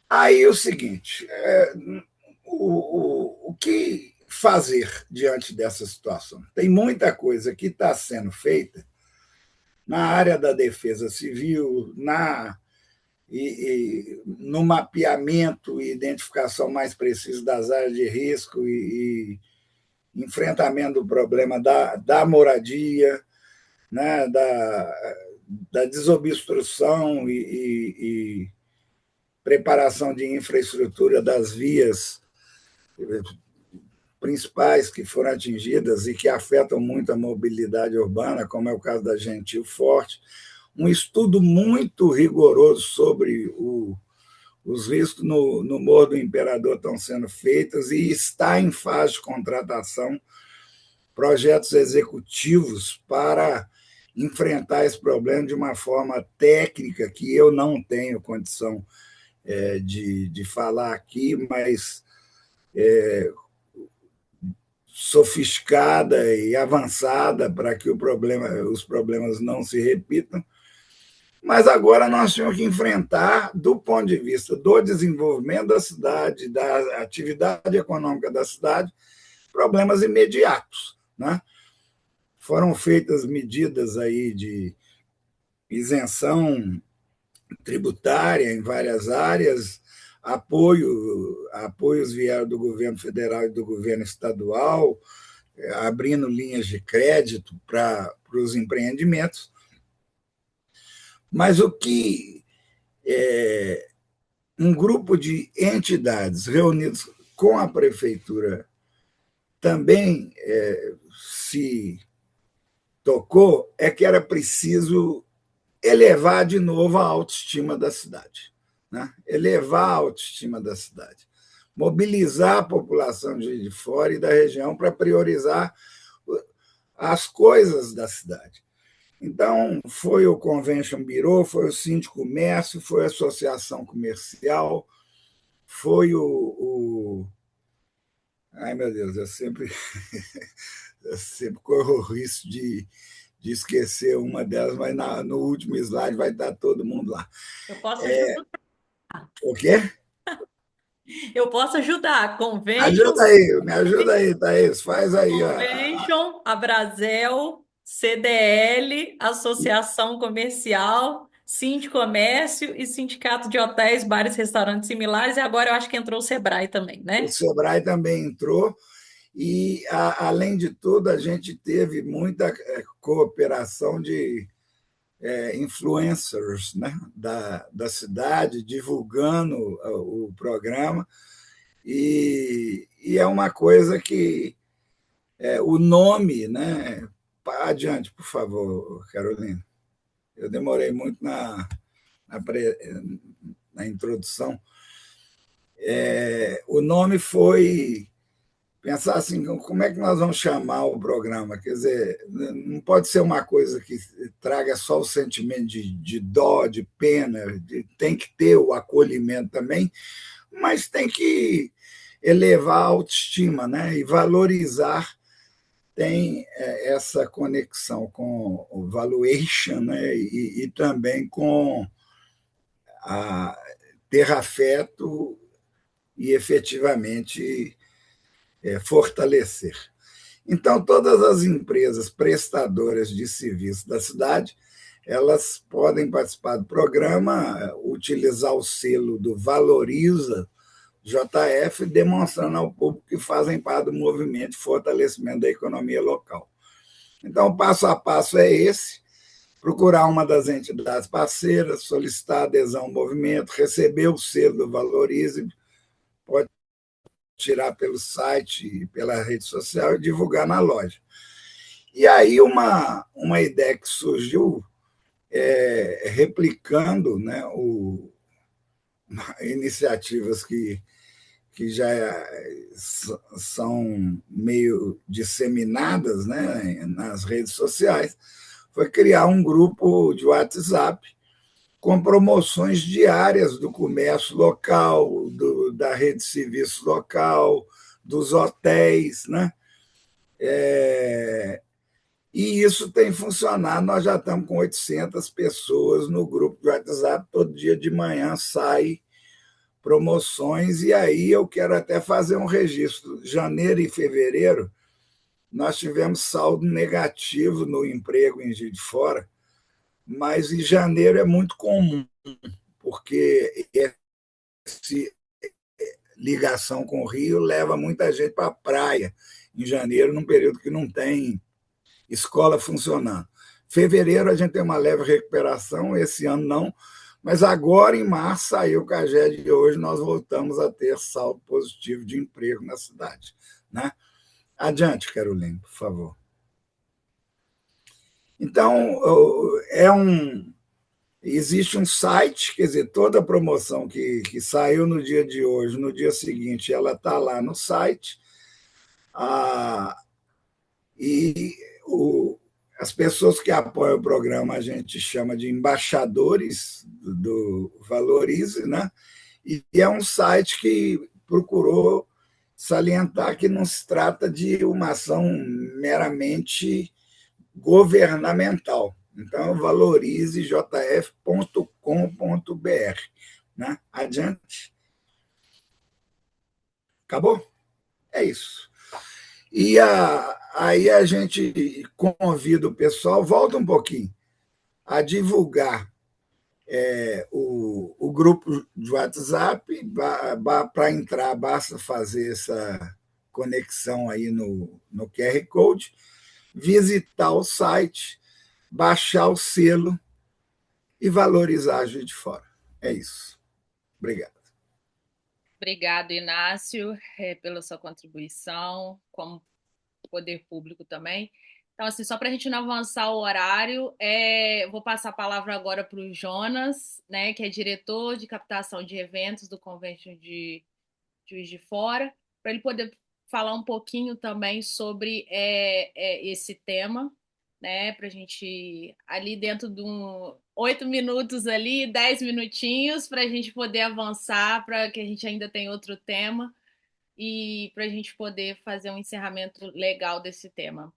Aí o seguinte, o que fazer diante dessa situação? Tem muita coisa que está sendo feita na área da defesa civil, no mapeamento e identificação mais precisa das áreas de risco e enfrentamento do problema da moradia, né, da desobstrução e preparação de infraestrutura das vias principais que foram atingidas e que afetam muito a mobilidade urbana, como é o caso da Gentil Forte, um estudo muito rigoroso sobre os riscos no Morro do Imperador estão sendo feitos e está em fase de contratação projetos executivos para enfrentar esse problema de uma forma técnica que eu não tenho condição de falar aqui, mas sofisticada e avançada para que os problemas não se repitam. Mas agora nós temos que enfrentar, do ponto de vista do desenvolvimento da cidade, da atividade econômica da cidade, problemas imediatos, né? Foram feitas medidas aí de isenção tributária em várias áreas, apoios vieram do governo federal e do governo estadual, abrindo linhas de crédito para os empreendimentos. Mas o que um grupo de entidades reunidos com a prefeitura também se tocou é que era preciso elevar de novo a autoestima da cidade, né? Elevar a autoestima da cidade, mobilizar a população de fora e da região para priorizar as coisas da cidade. Então, foi o Convention Bureau, foi o Sindicomércio, foi a Associação Comercial, foi Ai, meu Deus, eu sempre corro o risco de esquecer uma delas, mas no último slide vai estar todo mundo lá. Eu posso ajudar. O quê? Eu posso ajudar. Convention. Me ajuda aí, Thaís, faz aí. Convention, Abrazel, CDL, Associação Comercial, Sindicomércio e Sindicato de Hotéis, Bares, Restaurantes Similares, e agora eu acho que entrou o Sebrae também, né? O Sebrae também entrou, e, além de tudo, a gente teve muita cooperação de influencers, né, da cidade, divulgando o programa, e é uma coisa que o nome, né? Adiante, por favor, Carolina. Eu demorei muito na introdução. O nome foi pensar assim, como é que nós vamos chamar o programa? Quer dizer, não pode ser uma coisa que traga só o sentimento de dó, de pena, tem que ter o acolhimento também, mas tem que elevar a autoestima, né? E valorizar, tem essa conexão com o valuation, né? E também com ter afeto e efetivamente fortalecer. Então, todas as empresas prestadoras de serviço da cidade, elas podem participar do programa, utilizar o selo do Valoriza JF, demonstrando ao público que fazem parte do movimento de fortalecimento da economia local. Então, o passo a passo é esse: procurar uma das entidades parceiras, solicitar adesão ao movimento, receber o selo do Valorize, pode tirar pelo site e pela rede social e divulgar na loja. E aí uma ideia que surgiu, replicando, né, iniciativas que já são meio disseminadas, né, nas redes sociais, foi criar um grupo de WhatsApp com promoções diárias do comércio local, da rede de serviço local, dos hotéis, né? E isso tem funcionado. Nós já estamos com 800 pessoas no grupo de WhatsApp. Todo dia de manhã sai promoções, e aí eu quero até fazer um registro. Janeiro e fevereiro, nós tivemos saldo negativo no emprego em Juiz de Fora, mas em janeiro é muito comum, porque essa ligação com o Rio leva muita gente para a praia em janeiro, num período que não tem escola funcionando. Fevereiro a gente tem uma leve recuperação, esse ano não, mas agora em março saiu o CAGED de hoje, nós voltamos a ter saldo positivo de emprego na cidade, né? Adiante, Caroline, por favor. Então, existe um site, quer dizer, toda a promoção que saiu no dia de hoje, no dia seguinte, ela está lá no site. E as pessoas que apoiam o programa a gente chama de embaixadores do Valorize, né? E é um site que procurou salientar que não se trata de uma ação meramente governamental. Então, valorizejf.com.br. Né? Adiante. Acabou? É isso. E aí a gente convida o pessoal, volta um pouquinho, a divulgar o grupo de WhatsApp. Para entrar, basta fazer essa conexão aí no QR Code, visitar o site, baixar o selo e valorizar a Juiz de Fora. É isso. Obrigado. Obrigado, Inácio, pela sua contribuição, como poder público também. Então, assim, só para a gente não avançar o horário, vou passar a palavra agora para o Jonas, né, que é diretor de captação de eventos do Convention de Juiz de Fora, para ele poder falar um pouquinho também sobre esse tema, né, para a gente, ali dentro de 8 minutos ali, 10 minutinhos, para a gente poder avançar, para que a gente ainda tenha outro tema, e para a gente poder fazer um encerramento legal desse tema.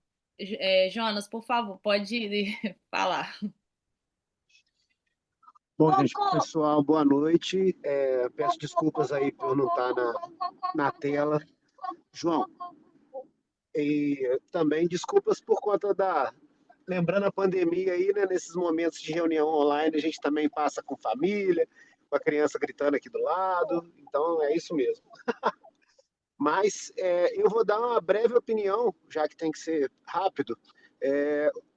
Jonas, por favor, pode falar. Bom, gente, pessoal, boa noite. Peço desculpas aí por não estar na tela. João, e também desculpas por conta lembrando a pandemia aí, né? Nesses momentos de reunião online, a gente também passa com família, com a criança gritando aqui do lado, então é isso mesmo. Mas eu vou dar uma breve opinião, já que tem que ser rápido,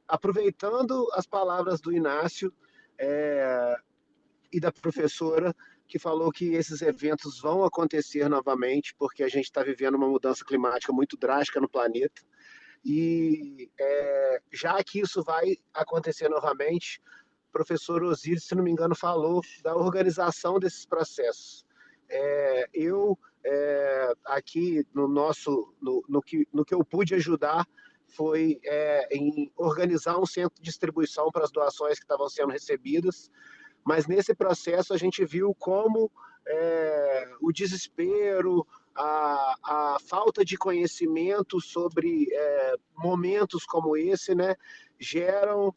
aproveitando as palavras do Inácio e da professora, que falou que esses eventos vão acontecer novamente, porque a gente está vivendo uma mudança climática muito drástica no planeta. E já que isso vai acontecer novamente, o professor Osiris, se não me engano, falou da organização desses processos. Aqui no que eu pude ajudar foi em organizar um centro de distribuição para as doações que estavam sendo recebidas, mas nesse processo a gente viu como o desespero, a falta de conhecimento sobre momentos como esse, né, geram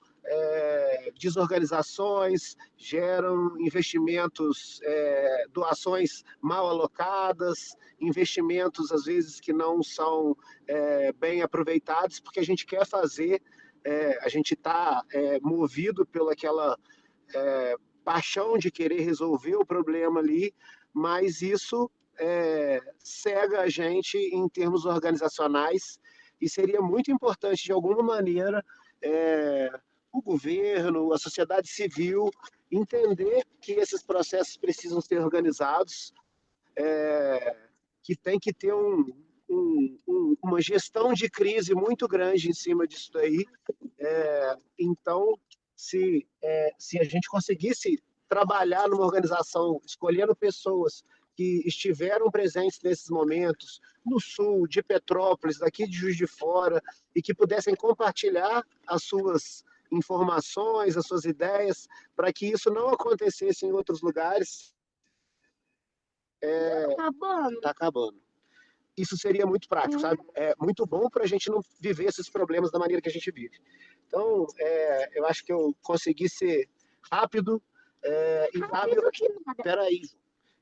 desorganizações, geram investimentos, doações mal alocadas, investimentos às vezes que não são bem aproveitados, porque a gente quer fazer a gente está movido pelaquela paixão de querer resolver o problema ali, mas isso cega a gente em termos organizacionais e seria muito importante, de alguma maneira, o governo, a sociedade civil, entender que esses processos precisam ser organizados, que tem que ter uma gestão de crise muito grande em cima disso daí. Então, se a gente conseguisse trabalhar numa organização, escolhendo pessoas que estiveram presentes nesses momentos, no sul, de Petrópolis, daqui de Juiz de Fora, e que pudessem compartilhar as suas informações, as suas ideias, para que isso não acontecesse em outros lugares. Tá acabando. Isso seria muito prático, sabe? É muito bom para a gente não viver esses problemas da maneira que a gente vive. Então, eu acho que eu consegui ser rápido e rápido. Peraí,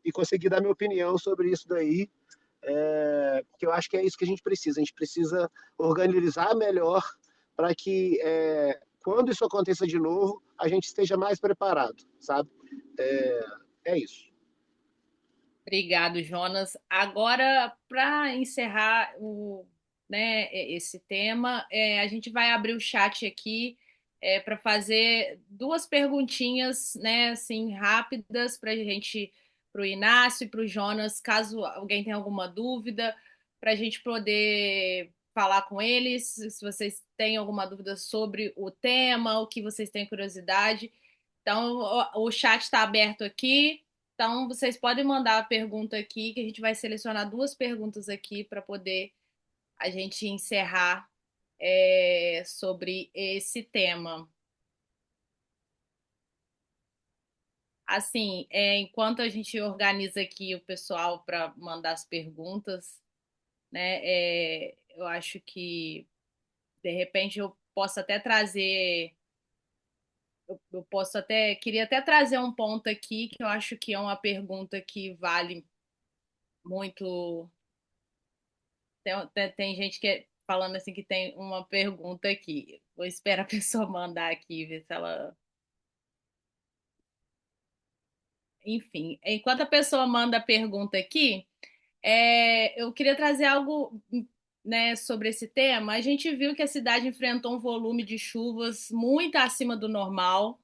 e consegui dar minha opinião sobre isso daí, porque eu acho que é isso que a gente precisa. A gente precisa organizar melhor para que, quando isso aconteça de novo, a gente esteja mais preparado, sabe? É isso. Obrigado, Jonas. Agora, para encerrar esse tema, a gente vai abrir o chat aqui para fazer duas perguntinhas, né, assim, rápidas para o Inácio e para o Jonas, caso alguém tenha alguma dúvida, para a gente poder falar com eles, se vocês têm alguma dúvida sobre o tema, o que vocês têm curiosidade. Então, o chat está aberto aqui. Então, vocês podem mandar a pergunta aqui, que a gente vai selecionar duas perguntas aqui para poder a gente encerrar sobre esse tema. Assim, enquanto a gente organiza aqui o pessoal para mandar as perguntas, né, eu acho que, de repente, eu posso até trazer... queria até trazer um ponto aqui que eu acho que é uma pergunta que vale muito. Tem gente falando assim que tem uma pergunta aqui. Vou esperar a pessoa mandar aqui, ver se ela. Enfim, enquanto a pessoa manda a pergunta aqui, eu queria trazer algo, né, sobre esse tema. A gente viu que a cidade enfrentou um volume de chuvas muito acima do normal,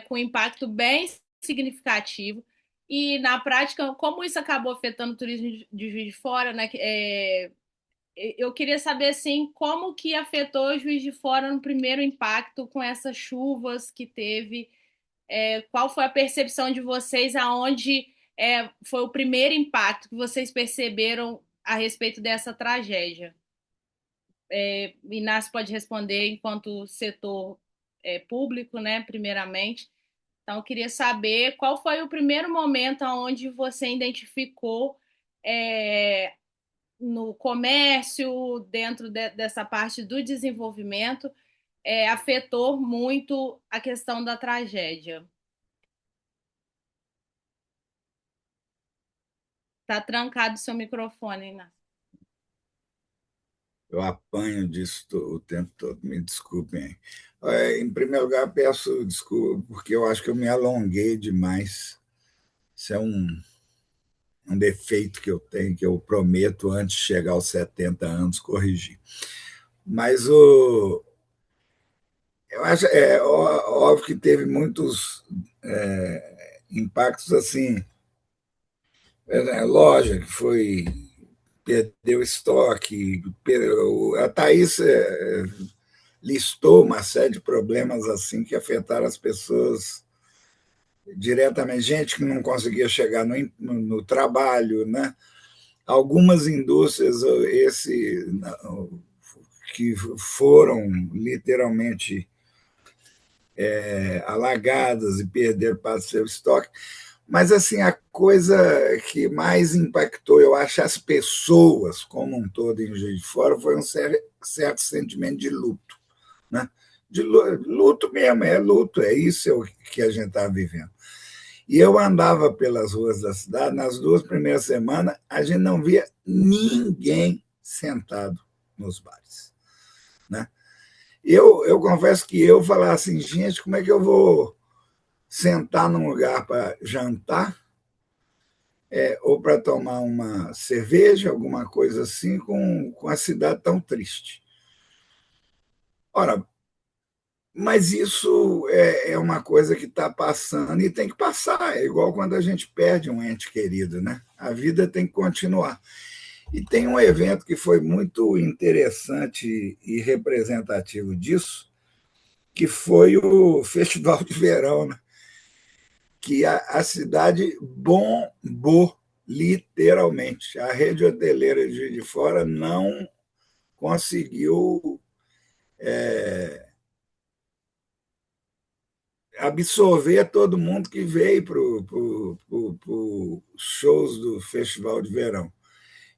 com impacto bem significativo. E, na prática, como isso acabou afetando o turismo de Juiz de Fora, né? Eu queria saber, assim, como que afetou Juiz de Fora no primeiro impacto com essas chuvas que teve. Qual foi a percepção de vocês, aonde foi o primeiro impacto que vocês perceberam a respeito dessa tragédia? Inácio pode responder enquanto setor público, né, primeiramente. Então, eu queria saber qual foi o primeiro momento onde você identificou no comércio, dentro dessa parte do desenvolvimento, afetou muito a questão da tragédia. Está trancado o seu microfone, Inácio. Eu apanho disso o tempo todo, me desculpem. Em primeiro lugar, peço desculpa, porque eu acho que eu me alonguei demais. Isso é um defeito que eu tenho, que eu prometo, antes de chegar aos 70 anos, corrigir. Mas eu acho óbvio que teve muitos impactos assim. Loja que perdeu estoque, a Thaís listou uma série de problemas assim que afetaram as pessoas diretamente, gente que não conseguia chegar no trabalho, né? Algumas indústrias que foram literalmente alagadas e perderam parte do seu estoque. Mas assim, a coisa que mais impactou, eu acho, as pessoas como um todo em Juiz de Fora foi um certo sentimento de luto, né? De luto mesmo, luto, isso que a gente está vivendo. E eu andava pelas ruas da cidade, nas 2 primeiras semanas, a gente não via ninguém sentado nos bares, né? Eu confesso que eu falar assim, gente, como é que eu vou sentar num lugar para jantar ou para tomar uma cerveja, alguma coisa assim, com a cidade tão triste? Ora, mas isso é uma coisa que está passando e tem que passar. É igual quando a gente perde um ente querido, né? A vida tem que continuar. E tem um evento que foi muito interessante e representativo disso, que foi o Festival de Verão, né? Que a cidade bombou, literalmente. A rede hoteleira de Juiz de Fora não conseguiu absorver todo mundo que veio para os shows do Festival de Verão.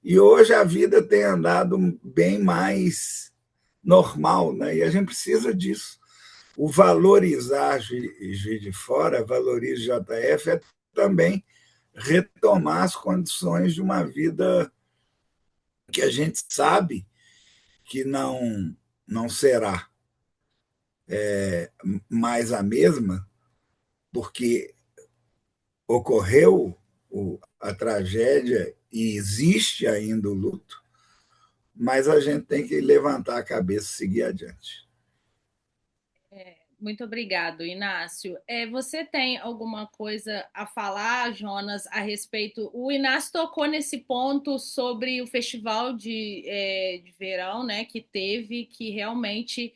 E hoje a vida tem andado bem mais normal, né? E a gente precisa disso. O valorizar Juiz de Fora, valorizar JF, é também retomar as condições de uma vida que a gente sabe que não será mais a mesma, porque ocorreu a tragédia e existe ainda o luto, mas a gente tem que levantar a cabeça e seguir adiante. Muito obrigado, Inácio. Você tem alguma coisa a falar, Jonas, a respeito? O Inácio tocou nesse ponto sobre o festival de verão, né, que teve, que realmente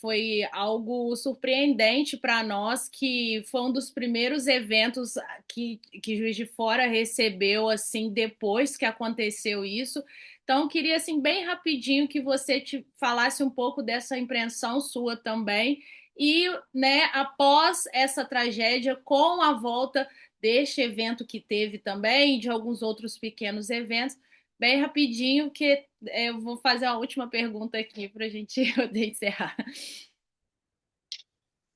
foi algo surpreendente para nós, que foi um dos primeiros eventos que Juiz de Fora recebeu assim depois que aconteceu isso. Então, queria assim bem rapidinho que você falasse um pouco dessa impressão sua também. E, né, após essa tragédia, com a volta deste evento que teve também, e de alguns outros pequenos eventos, bem rapidinho, que eu vou fazer a última pergunta aqui para a gente poder encerrar.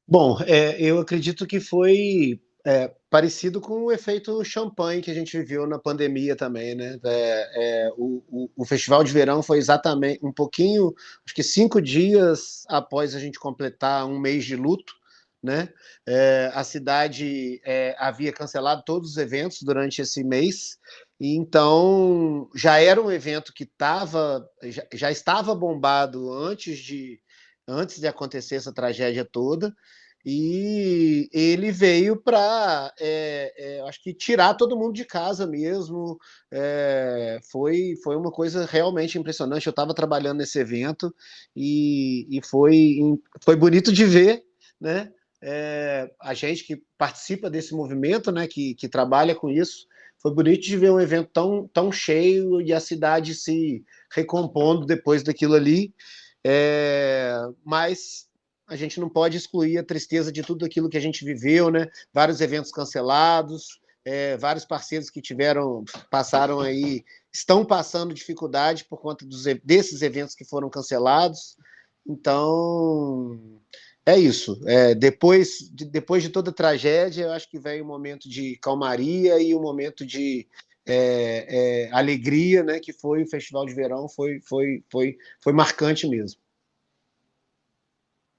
Bom, eu acredito que foi parecido com o efeito champanhe que a gente viveu na pandemia também, né? O Festival de Verão foi exatamente um pouquinho, acho que 5 dias após a gente completar um mês de luto, né? A cidade havia cancelado todos os eventos durante esse mês, e então já era um evento que já estava bombado antes de acontecer essa tragédia toda, e ele veio para, acho que, tirar todo mundo de casa mesmo. Foi uma coisa realmente impressionante. Eu estava trabalhando nesse evento e foi bonito de ver, né? A gente que participa desse movimento, né, que trabalha com isso, foi bonito de ver um evento tão cheio e a cidade se recompondo depois daquilo ali. Mas a gente não pode excluir a tristeza de tudo aquilo que a gente viveu, né? Vários eventos cancelados, vários parceiros que passaram aí, estão passando dificuldade por conta desses eventos que foram cancelados. Então, é isso. Depois de toda a tragédia, eu acho que vem um momento de calmaria e um momento de alegria, né? Que foi o Festival de Verão, foi marcante mesmo.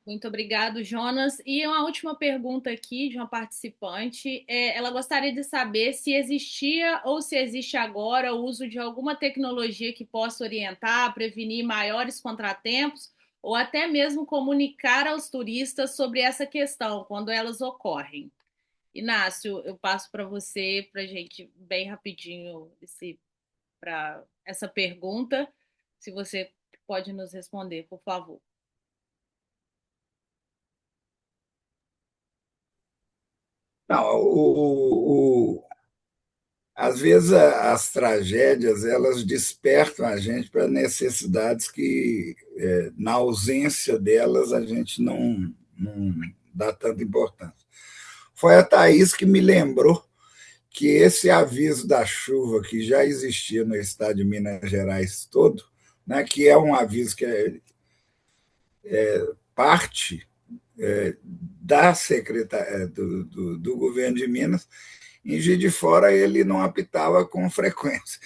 Muito obrigado, Jonas. E uma última pergunta aqui de uma participante. Ela gostaria de saber se existia ou se existe agora o uso de alguma tecnologia que possa orientar, prevenir maiores contratempos ou até mesmo comunicar aos turistas sobre essa questão, quando elas ocorrem. Inácio, eu passo para você, para a gente, bem rapidinho, para essa pergunta, se você pode nos responder, por favor. Não, às vezes as tragédias elas despertam a gente para necessidades que, na ausência delas, a gente não dá tanta importância. Foi a Thaís que me lembrou que esse aviso da chuva que já existia no estado de Minas Gerais todo, né, que é um aviso que é parte da secretaria do governo de Minas, em Juiz de Fora ele não apitava com frequência.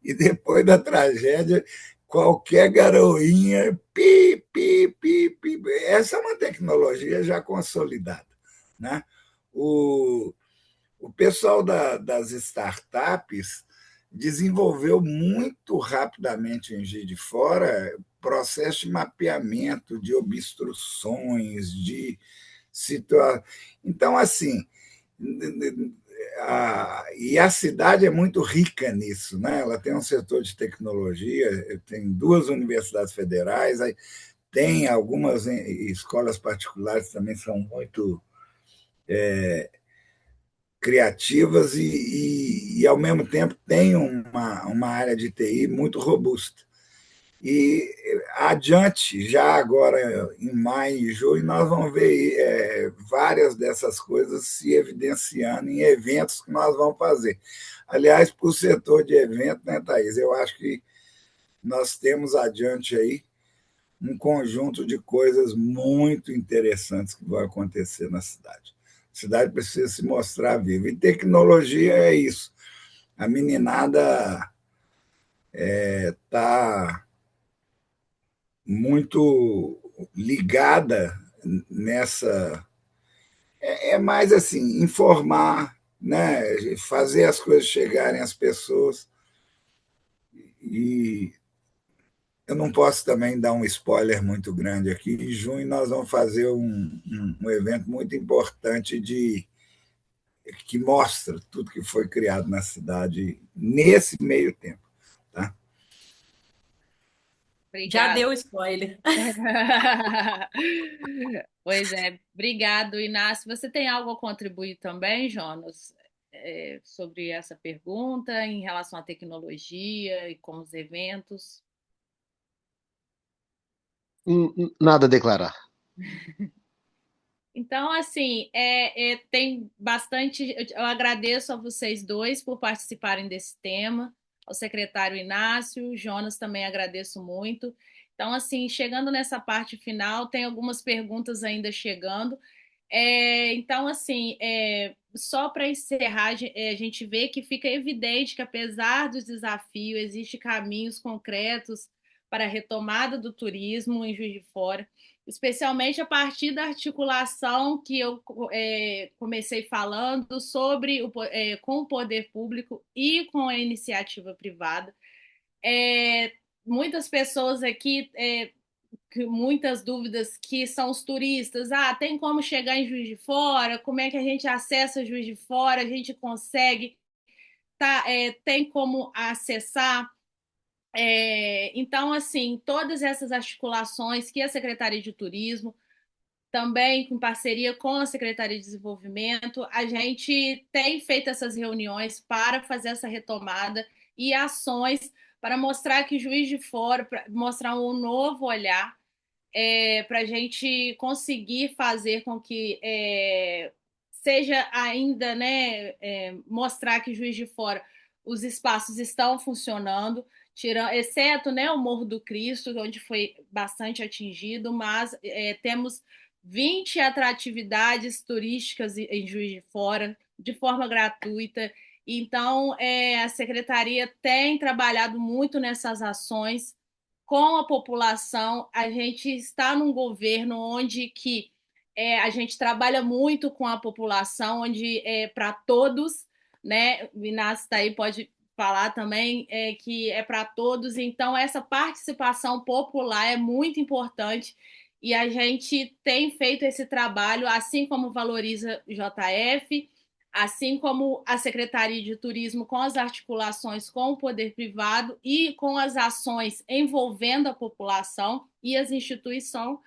E depois da tragédia, qualquer garoinha, pi, pi, pi, pi. Essa é uma tecnologia já consolidada, né? O, o pessoal das startups desenvolveu muito rapidamente em Juiz de Fora processo de mapeamento de obstruções, de situações. Então, assim, e a cidade é muito rica nisso, né? Ela tem um setor de tecnologia, tem duas universidades federais, aí tem algumas escolas particulares também são muito criativas ao mesmo tempo, tem uma área de TI muito robusta. E adiante, já agora em maio e junho, nós vamos ver várias dessas coisas se evidenciando em eventos que nós vamos fazer. Aliás, para o setor de evento, né, Thaís? Eu acho que nós temos adiante aí um conjunto de coisas muito interessantes que vão acontecer na cidade. A cidade precisa se mostrar viva. E tecnologia é isso. A meninada está muito ligada nessa. É mais assim, informar, né? Fazer as coisas chegarem às pessoas. E eu não posso também dar um spoiler muito grande aqui. Em junho nós vamos fazer um evento muito importante que mostra tudo que foi criado na cidade nesse meio tempo. Tá? Já Obrigada. deu spoiler. Pois é, obrigado, Inácio. Você tem algo a contribuir também, Jonas, sobre essa pergunta em relação à tecnologia e com os eventos? Nada a declarar. Então, assim, tem bastante. Eu agradeço a vocês dois por participarem desse tema, ao secretário Inácio, Jonas também agradeço muito. Então, assim, chegando nessa parte final, tem algumas perguntas ainda chegando. Então, assim, só para encerrar, a gente vê que fica evidente que, apesar dos desafios, existem caminhos concretos para a retomada do turismo em Juiz de Fora, especialmente a partir da articulação que eu comecei falando sobre com o poder público e com a iniciativa privada. Muitas pessoas aqui, muitas dúvidas que são os turistas. Tem como chegar em Juiz de Fora? Como é que a gente acessa Juiz de Fora? A gente consegue? Tem como acessar? Então, assim, todas essas articulações que a Secretaria de Turismo, também com parceria com a Secretaria de Desenvolvimento, a gente tem feito essas reuniões para fazer essa retomada e ações para mostrar que Juiz de Fora, para mostrar um novo olhar, para a gente conseguir fazer com que seja ainda, né, mostrar que Juiz de Fora os espaços estão funcionando, exceto, né, o Morro do Cristo, onde foi bastante atingido, mas temos 20 atratividades turísticas em Juiz de Fora, de forma gratuita. Então, a Secretaria tem trabalhado muito nessas ações com a população. A gente está num governo onde que a gente trabalha muito com a população, onde é para todos, né? O Inácio está aí, pode falar também que é para todos. Então, essa participação popular é muito importante e a gente tem feito esse trabalho, assim como valoriza o JF, assim como a Secretaria de Turismo, com as articulações com o poder privado e com as ações envolvendo a população e as instituições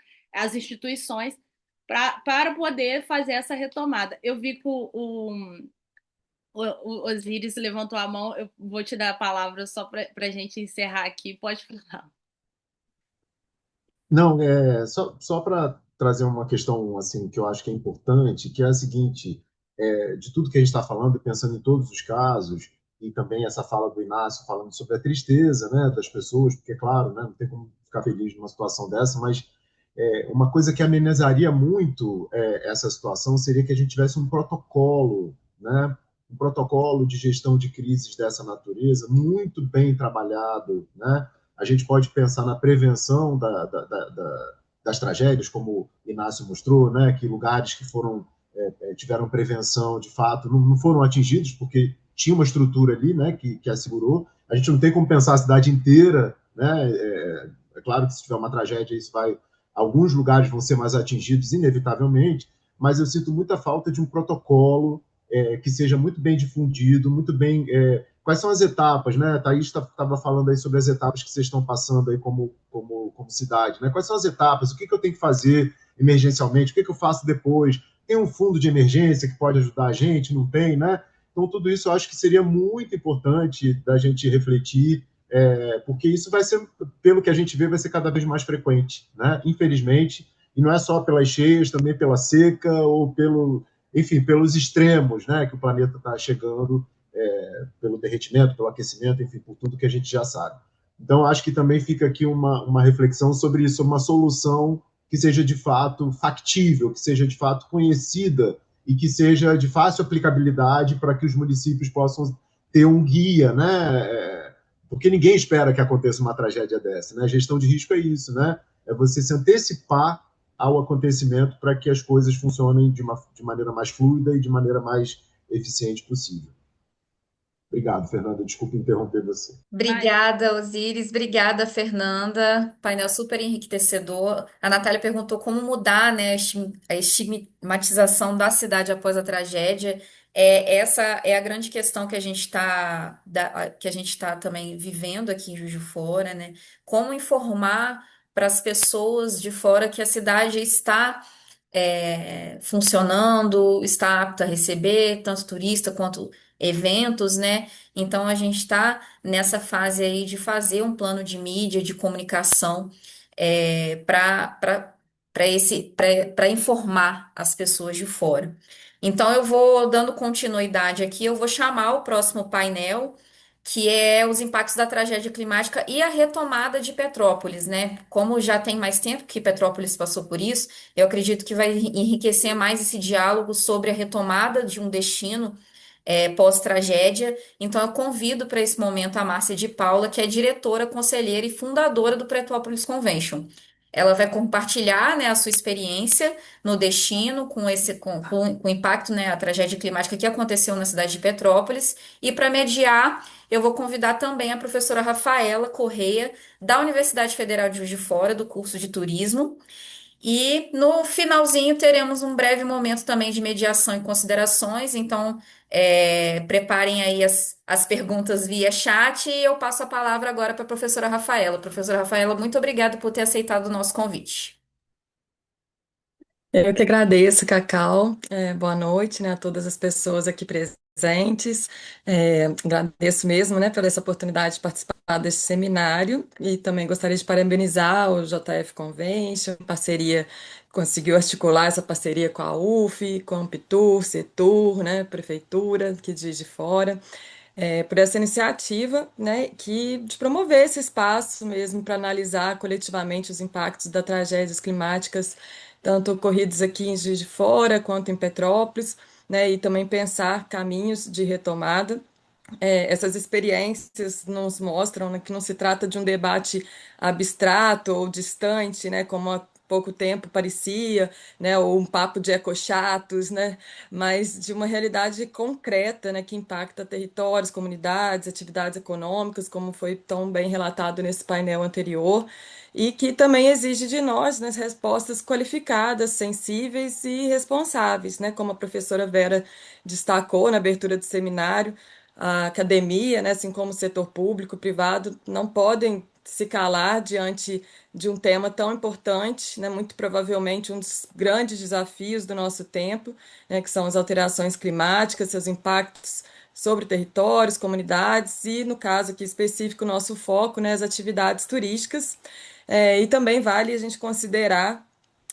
para poder fazer essa retomada. Eu vi que o Osiris levantou a mão, eu vou te dar a palavra só para a gente encerrar aqui. Pode falar. Não, só para trazer uma questão assim que eu acho que é importante, que é a seguinte: de tudo que a gente está falando, pensando em todos os casos, e também essa fala do Inácio falando sobre a tristeza, né, das pessoas, porque, claro, né, não tem como ficar feliz numa situação dessa, mas uma coisa que amenizaria muito essa situação seria que a gente tivesse um protocolo, né, um protocolo de gestão de crises dessa natureza muito bem trabalhado, né? a gente pode pensar na prevenção das tragédias, como o Inácio mostrou, né, que lugares que tiveram prevenção, de fato, não foram atingidos, porque tinha uma estrutura ali, né, que assegurou. A gente não tem como pensar a cidade inteira, né? É claro que se tiver uma tragédia, alguns lugares vão ser mais atingidos, inevitavelmente, mas eu sinto muita falta de um protocolo que seja muito bem difundido, muito bem. Quais são as etapas, né? A Thaís estava falando aí sobre as etapas que vocês estão passando aí como cidade, né? Quais são as etapas? O que eu tenho que fazer emergencialmente? O que eu faço depois? Tem um fundo de emergência que pode ajudar a gente? Não tem, né? Então, tudo isso eu acho que seria muito importante da gente refletir, porque isso vai ser, pelo que a gente vê, vai ser cada vez mais frequente, né? Infelizmente, e não é só pelas cheias, também pela seca ou enfim, pelos extremos, né? Que o planeta está chegando, pelo derretimento, pelo aquecimento, enfim, por tudo que a gente já sabe. Então, acho que também fica aqui uma reflexão sobre isso, uma solução que seja de fato factível, que seja de fato conhecida e que seja de fácil aplicabilidade para que os municípios possam ter um guia, né? Porque ninguém espera que aconteça uma tragédia dessa, né? A gestão de risco é isso, né? É você se antecipar ao acontecimento para que as coisas funcionem de maneira mais fluida e de maneira mais eficiente possível. Obrigado, Fernanda. Desculpa interromper você. Obrigada, Osíris. Obrigada, Fernanda. Painel super enriquecedor. A Natália perguntou como mudar, né, a estigmatização da cidade após a tragédia. Essa é a grande questão que que a gente está também vivendo aqui em Juiz de Fora, né? Como informar para as pessoas de fora que a cidade está funcionando, está apta a receber tanto turista quanto eventos, né? Então a gente está nessa fase aí de fazer um plano de mídia, de comunicação para informar as pessoas de fora. Então eu vou dando continuidade aqui, eu vou chamar o próximo painel, que é os impactos da tragédia climática e a retomada de Petrópolis, né? Como já tem mais tempo que Petrópolis passou por isso, eu acredito que vai enriquecer mais esse diálogo sobre a retomada de um destino pós-tragédia. Então, eu convido para esse momento a Márcia de Paula, que é diretora, conselheira e fundadora do Petrópolis Convention. Ela vai compartilhar, né, a sua experiência no destino com o impacto, né, a tragédia climática que aconteceu na cidade de Petrópolis. E para mediar, eu vou convidar também a professora Rafaela Correia, da Universidade Federal de Juiz de Fora, do curso de Turismo. E no finalzinho teremos um breve momento também de mediação e considerações. Então, preparem aí as perguntas via chat e eu passo a palavra agora para a professora Rafaela. Professora Rafaela, muito obrigada por ter aceitado o nosso convite. Eu que agradeço, Cacau. Boa noite, né, a todas as pessoas aqui presentes. Agradeço mesmo, né, por essa oportunidade de participar desse seminário e também gostaria de parabenizar o JF Convention, parceria, conseguiu articular essa parceria com a UF, com a Amptur, Setur, né, Prefeitura, que diz de fora. Por essa iniciativa, né, de promover esse espaço mesmo para analisar coletivamente os impactos das tragédias climáticas, tanto ocorridos aqui em Juiz de Fora quanto em Petrópolis, né, e também pensar caminhos de retomada. Essas experiências nos mostram, né, que não se trata de um debate abstrato ou distante, né, como há pouco tempo parecia, né, ou um papo de ecochatos, né, mas de uma realidade concreta, né, que impacta territórios, comunidades, atividades econômicas, como foi tão bem relatado nesse painel anterior, e que também exige de nós, né, respostas qualificadas, sensíveis e responsáveis, né, como a professora Vera destacou na abertura do seminário. A academia, né, assim como o setor público, privado, não podem se calar diante de um tema tão importante, né, muito provavelmente um dos grandes desafios do nosso tempo, né, que são as alterações climáticas, seus impactos sobre territórios, comunidades e, no caso aqui específico, o nosso foco, né, as atividades turísticas. E também vale a gente considerar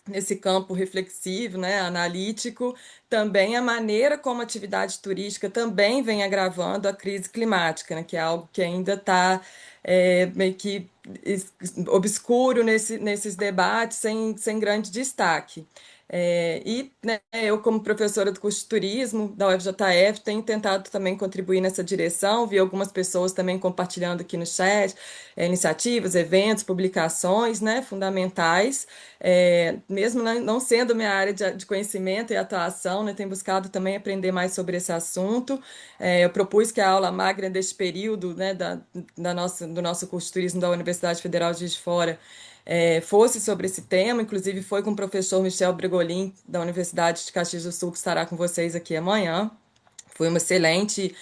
nesse campo reflexivo, né, analítico, também a maneira como a atividade turística também vem agravando a crise climática, né, que é algo que ainda está meio que obscuro nesses debates, sem grande destaque. Né, eu, como professora do curso de turismo da UFJF, tenho tentado também contribuir nessa direção. Vi algumas pessoas também compartilhando aqui no chat, iniciativas, eventos, publicações, né, fundamentais. Mesmo não sendo minha área de conhecimento e atuação, né, tenho buscado também aprender mais sobre esse assunto. Eu propus que a aula magna deste período, né, do nosso curso de turismo da Universidade Federal de Juiz de Fora, fosse sobre esse tema, inclusive foi com o professor Michel Bregolin, da Universidade de Caxias do Sul, que estará com vocês aqui amanhã. Foi uma excelente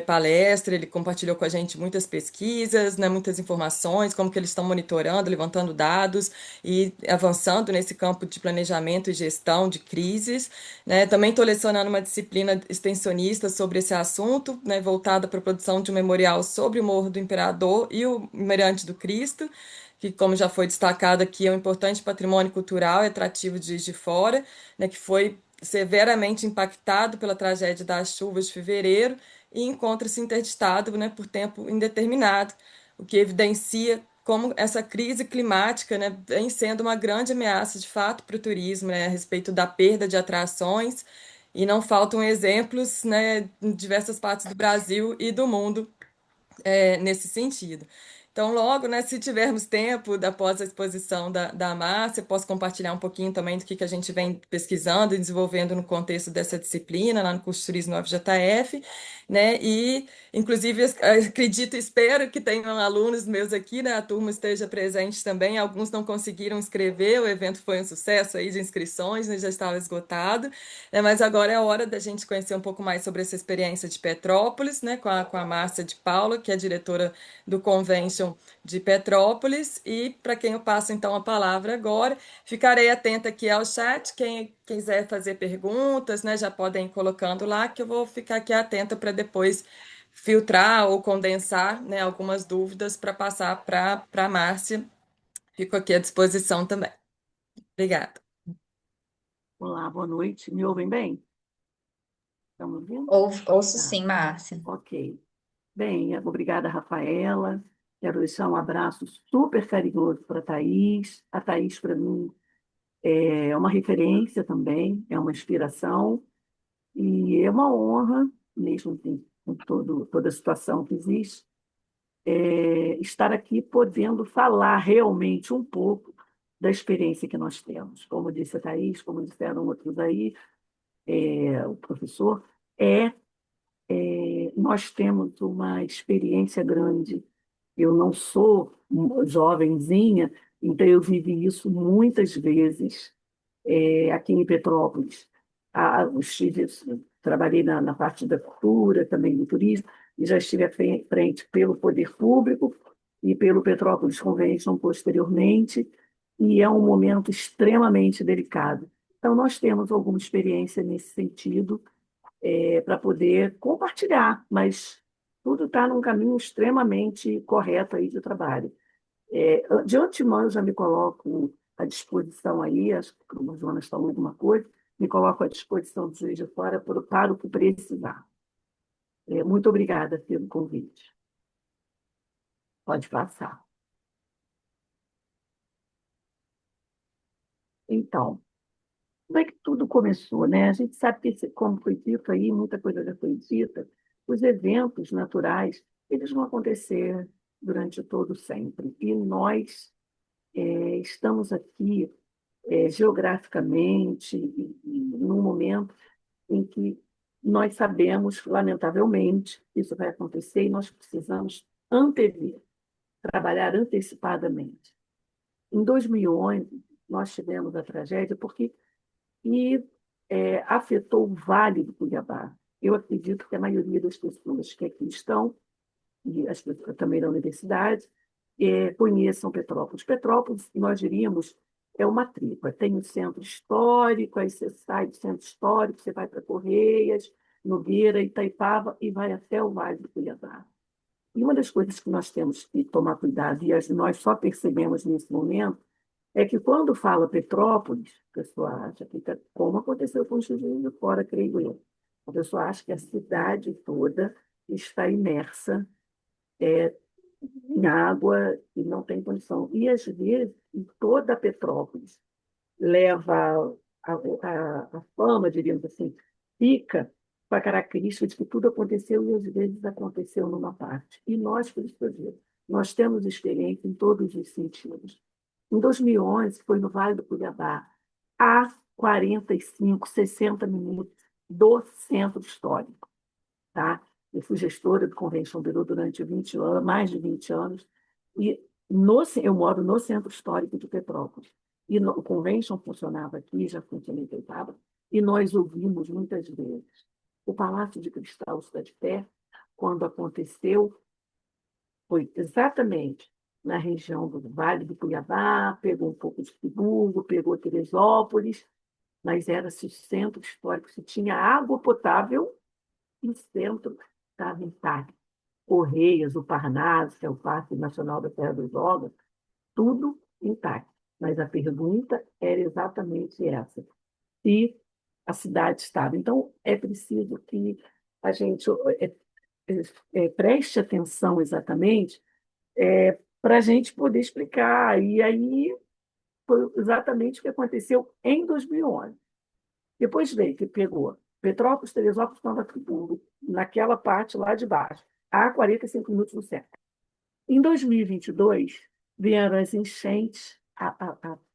palestra, ele compartilhou com a gente muitas pesquisas, né, muitas informações, como que eles estão monitorando, levantando dados e avançando nesse campo de planejamento e gestão de crises. Né. Também estou lecionando uma disciplina extensionista sobre esse assunto, né, voltada para a produção de um memorial sobre o Morro do Imperador e o Mirante do Cristo, que, como já foi destacado aqui, é um importante patrimônio cultural e atrativo de Juiz de Fora, né, que foi severamente impactado pela tragédia das chuvas de fevereiro e encontra-se interditado, né, por tempo indeterminado, o que evidencia como essa crise climática, né, vem sendo uma grande ameaça de fato para o turismo, né, a respeito da perda de atrações, e não faltam exemplos, né, em diversas partes do Brasil e do mundo nesse sentido. Então, logo, né, se tivermos tempo após a exposição da Márcia, posso compartilhar um pouquinho também do que a gente vem pesquisando e desenvolvendo no contexto dessa disciplina, lá no curso de turismo no FJF, né, e, inclusive, acredito e espero que tenham alunos meus aqui, né, a turma esteja presente também. Alguns não conseguiram inscrever, o evento foi um sucesso aí de inscrições, né, já estava esgotado, né, mas agora é a hora da gente conhecer um pouco mais sobre essa experiência de Petrópolis, né, com a Márcia de Paula, que é diretora do Convention de Petrópolis, e para quem eu passo então a palavra agora, ficarei atenta aqui ao chat, quem quiser fazer perguntas, né, já podem ir colocando lá, que eu vou ficar aqui atenta para depois filtrar ou condensar, né, algumas dúvidas para passar para a Márcia. Fico aqui à disposição também. Obrigada. Olá, boa noite. Me ouvem bem? Estão me ouvindo? Ouço Tá. sim, Márcia. Ok. Bem, obrigada, Rafaela. Quero deixar um abraço super carinhoso para a Thaís. A Thaís, para mim, é uma referência também, é uma inspiração e é uma honra, mesmo com toda a situação que existe, estar aqui podendo falar realmente um pouco da experiência que nós temos. Como disse a Thaís, como disseram outros aí, o professor, nós temos uma experiência grande. Eu não sou jovenzinha, então eu vivi isso muitas vezes aqui em Petrópolis. Trabalhei na parte da cultura, também do turismo, e já estive à frente pelo poder público e pelo Petrópolis Convention posteriormente, e é um momento extremamente delicado. Então, nós temos alguma experiência nesse sentido, para poder compartilhar, mas tudo está num caminho extremamente correto aí de trabalho. De antemão, eu já me coloco à disposição aí, acho que o Jonas falou alguma coisa, me coloco à disposição do Juiz de Fora para o que precisar. Muito obrigada pelo convite. Pode passar. Então, como é que tudo começou, né? A gente sabe que, como foi dito aí, muita coisa já foi dita, os eventos naturais, eles vão acontecer durante todo sempre. E nós estamos aqui geograficamente num momento em que nós sabemos, lamentavelmente, isso vai acontecer e nós precisamos antever, trabalhar antecipadamente. Em 2011, nós tivemos a tragédia porque afetou o Vale do Cuiabá. Eu acredito que a maioria das pessoas que aqui estão, e as pessoas também da universidade, conheçam Petrópolis. Petrópolis, nós diríamos, é uma tripa. Tem o centro histórico, aí você sai do centro histórico, você vai para Correias, Nogueira, Itaipava e vai até o Vale do Cuiabá. E uma das coisas que nós temos que tomar cuidado, e nós só percebemos nesse momento, é que quando fala Petrópolis, a pessoa acha que, como aconteceu com o Juiz de Fora, creio eu, a pessoa acha que a cidade toda está imersa em água e não tem condição. E, às vezes, em toda Petrópolis, leva a fama, diríamos assim, fica com a característica de que tudo aconteceu e às vezes aconteceu numa parte. E nós, por isso que eu digo, nós temos experiência em todos os sentidos. Em 2011, foi no Vale do Cuiabá, a 45, 60 minutos do centro histórico. Tá? Eu fui gestora do Convention Bureau durante 20 anos, mais de 20 anos, e eu moro no centro histórico de Petrópolis. E o Convention funcionava aqui, já funcionava em Itaipava, e nós ouvimos muitas vezes. O Palácio de Cristal está de pé, quando aconteceu, foi exatamente na região do Vale do Cuiabá, pegou um pouco de Friburgo, pegou Teresópolis, mas era-se o centro histórico, se tinha água potável, e o centro estava intacto. Correias, o Parnaso, que é o Parque Nacional da Terra dos Órgãos, tudo intacto. Mas a pergunta era exatamente essa: se a cidade estava. Então, é preciso que a gente preste atenção exatamente para a gente poder explicar. E aí foi exatamente o que aconteceu em 2011. Depois veio que pegou Petrópolis, Teresópolis, Nova Friburgo, naquela parte lá de baixo, a 45 minutos do centro. Em 2022, vieram as enchentes,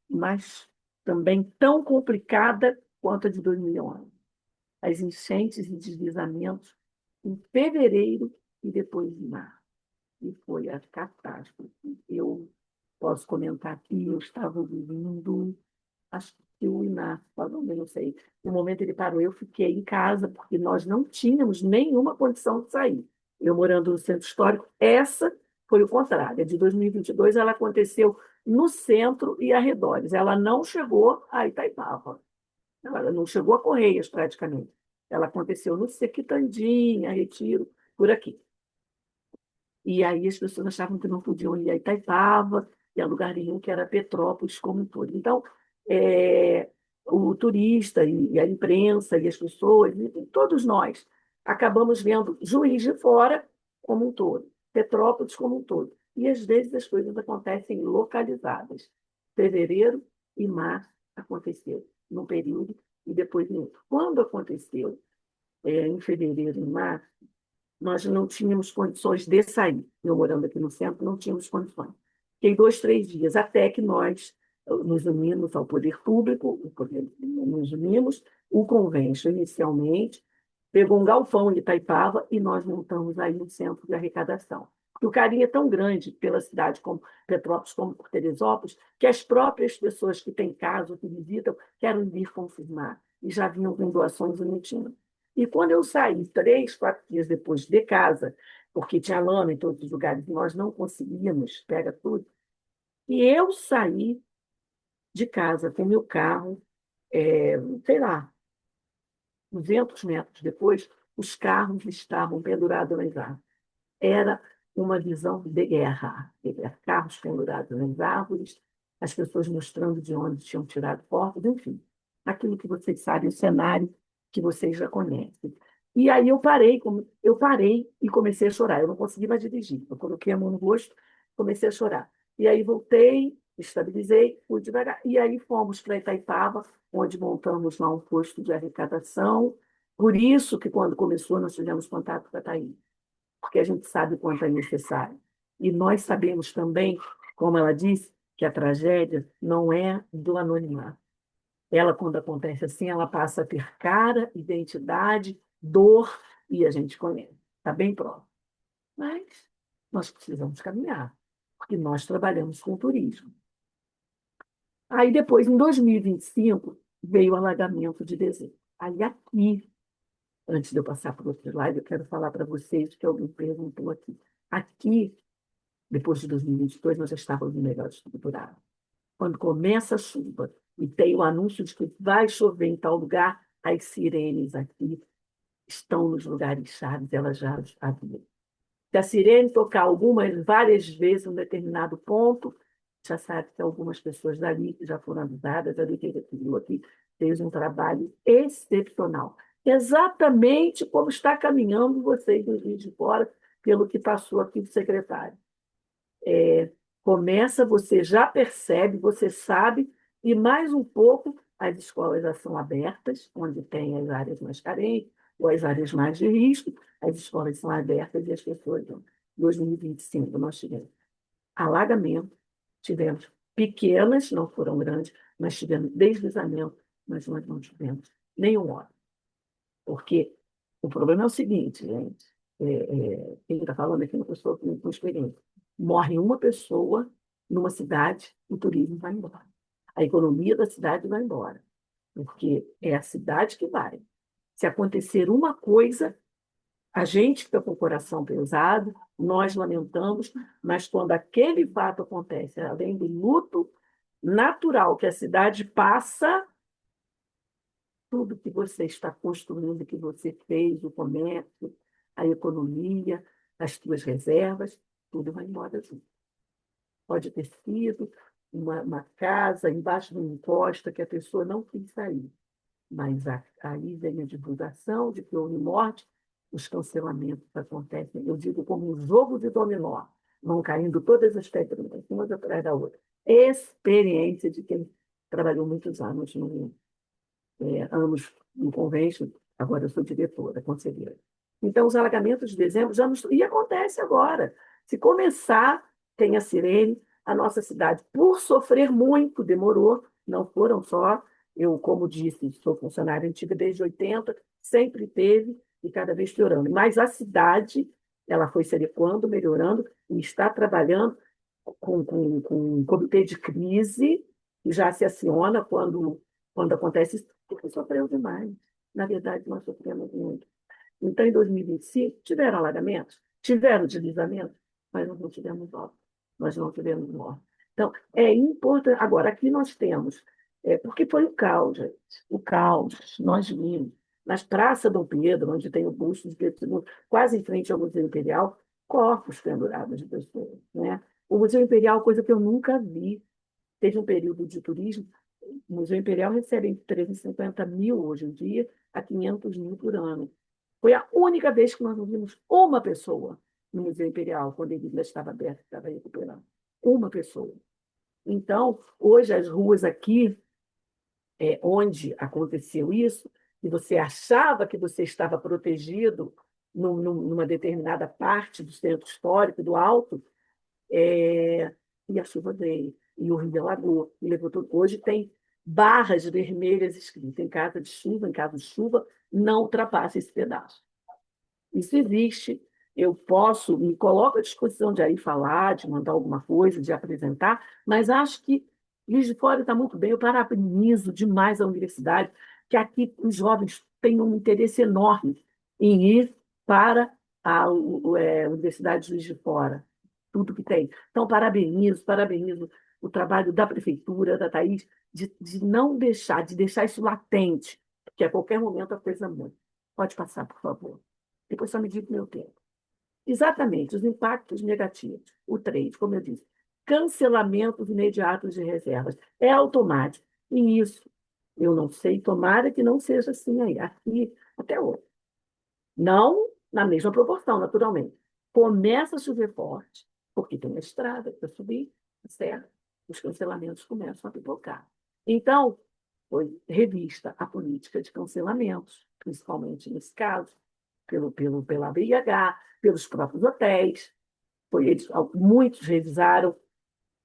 mas também tão complicada quanto a de 2011. As enchentes e deslizamentos em fevereiro e depois em março. E foi a catástrofe. Eu posso comentar aqui, eu estava ouvindo, acho que o Inácio falou, não sei. No momento ele parou, eu fiquei em casa, porque nós não tínhamos nenhuma condição de sair. Eu morando no centro histórico, essa foi o contrário. A de 2022, ela aconteceu no centro e arredores. Ela não chegou a Itaipava. Ela não chegou a Correias, praticamente. Ela aconteceu no Sequitandinha, Retiro, por aqui. E aí as pessoas achavam que não podiam ir a Itaipava e a lugar nenhum, que era Petrópolis como um todo. Então, o turista e a imprensa e as pessoas, e todos nós, acabamos vendo Juiz de Fora como um todo, Petrópolis como um todo. E às vezes as coisas acontecem localizadas. Fevereiro e março aconteceu num período e depois em outro. Quando aconteceu em fevereiro e março, nós não tínhamos condições de sair. Eu morando aqui no centro, não tínhamos condições. Fiquei 2, 3 dias, até que nós nos unimos ao poder público, nos unimos, o Convention, inicialmente, pegou um galpão em Itaipava e nós montamos aí um centro de arrecadação. Porque o carinho é tão grande pela cidade como Petrópolis, como por Teresópolis, que as próprias pessoas que têm casa, que visitam, querem vir confirmar. E já vinham com doações e não tinham. E quando eu saí, 3, 4 dias depois de casa, porque tinha lama em todos os lugares, e nós não conseguíamos, pega tudo, e eu saí de casa com meu carro, sei lá, 200 metros depois, os carros estavam pendurados nas árvores. Era uma visão de guerra. Carros pendurados nas árvores, as pessoas mostrando de onde tinham tirado fotos, enfim. Aquilo que vocês sabem, o cenário que vocês já conhecem. E aí eu parei e comecei a chorar. Eu não consegui mais dirigir. Eu coloquei a mão no rosto, comecei a chorar. E aí voltei, estabilizei, fui devagar. E aí fomos para Itaipava, onde montamos lá um posto de arrecadação. Por isso que, quando começou, nós tivemos contato com a Thaís, porque a gente sabe o quanto é necessário. E nós sabemos também, como ela disse, que a tragédia não é do anonimato. Ela, quando acontece assim, ela passa a ter cara, identidade, dor, e a gente conhece. Está bem próximo. Mas nós precisamos caminhar, porque nós trabalhamos com turismo. Aí depois, em 2025, veio o alagamento de dezembro. Aí aqui, antes de eu passar para o outro slide, eu quero falar para vocês que alguém perguntou aqui. Aqui, depois de 2022, nós já estávamos melhor estruturados. Quando começa a chuva e tem o anúncio de que vai chover em tal lugar, as sirenes aqui estão nos lugares chaves, elas já haviam. Se a sirene tocar várias vezes em um determinado ponto, já sabe que algumas pessoas dali que já foram avisadas, a Liga Civil aqui fez um trabalho excepcional. Exatamente como está caminhando vocês no Juiz de Fora, pelo que passou aqui do secretário. Começa, você já percebe, você sabe, e mais um pouco as escolas já são abertas, onde tem as áreas mais carentes, ou as áreas mais de risco, as escolas são abertas e as pessoas. Então, em 2025, nós tivemos alagamento, tivemos pequenas, não foram grandes, mas tivemos deslizamento, mas nós não tivemos nenhum óbito. Porque o problema é o seguinte, gente, quem está falando aqui é uma pessoa com experiência. Morre uma pessoa numa cidade, o turismo vai embora. A economia da cidade vai embora, porque é a cidade que vai. Se acontecer uma coisa, a gente fica com o coração pesado, nós lamentamos, mas quando aquele fato acontece, além do luto natural que a cidade passa, tudo que você está construindo, que você fez, o comércio, a economia, as suas reservas, tudo vai embora junto. Pode ter sido uma casa embaixo de uma encosta que a pessoa não quis sair, mas aí vem a divulgação de que houve morte, os cancelamentos acontecem, eu digo como um jogo de dominó, vão caindo todas as pedras, umas atrás da outra. Experiência de quem trabalhou muitos anos anos no convênio, agora eu sou diretora, conselheira. Então, os alagamentos de dezembro já nos... E acontece agora. Se começar, tem a sirene, a nossa cidade, por sofrer muito, demorou, não foram só. Eu, como disse, sou funcionária antiga desde 80, sempre teve e cada vez piorando. Mas a cidade, ela foi se adequando, melhorando e está trabalhando com um comitê de crise, que já se aciona quando acontece isso, porque sofreu demais. Na verdade, nós sofremos muito. Então, em 2025, tiveram alagamentos, tiveram deslizamentos, mas nós não tivemos obra, nós não tivemos morte. Então, é importante. Agora, aqui nós temos, porque foi o caos, gente, o caos, nós vimos, nas praças Dom Pedro, onde tem o busto de Pedro II, quase em frente ao Museu Imperial, corpos pendurados de pessoas. Né? O Museu Imperial, coisa que eu nunca vi. Teve um período de turismo. O Museu Imperial recebe entre 350 mil hoje em dia a 500 mil por ano. Foi a única vez que nós não vimos uma pessoa no Museu Imperial, quando ele ainda estava aberto, estava recuperando. Uma pessoa. Então, hoje as ruas aqui, onde aconteceu isso, e você achava que você estava protegido numa determinada parte do centro histórico, do alto, e a chuva veio, e o rio alagou, e levou tudo. Hoje tem barras vermelhas escritas, em caso de chuva, não ultrapassa esse pedaço. Isso existe, eu posso, me coloco à disposição de aí falar, de mandar alguma coisa, de apresentar, mas acho que Juiz de Fora está muito bem, eu parabenizo demais a universidade, que aqui os jovens têm um interesse enorme em ir para a Universidade de Juiz de Fora, tudo que tem. Então, parabenizo o trabalho da prefeitura, da Thaís, de não deixar, de deixar isso latente, porque a qualquer momento a coisa muda. Pode passar, por favor. Depois só me diga o meu tempo. Exatamente, os impactos negativos. O 3, como eu disse, cancelamentos imediatos de reservas. É automático. E isso, eu não sei, tomara que não seja assim aí, aqui até hoje. Não na mesma proporção, naturalmente. Começa a chover forte, porque tem uma estrada para subir, a serra, os cancelamentos começam a pipocar. Então, foi revista a política de cancelamentos, principalmente nesse caso, pela BIH, pelos próprios hotéis. Muitos revisaram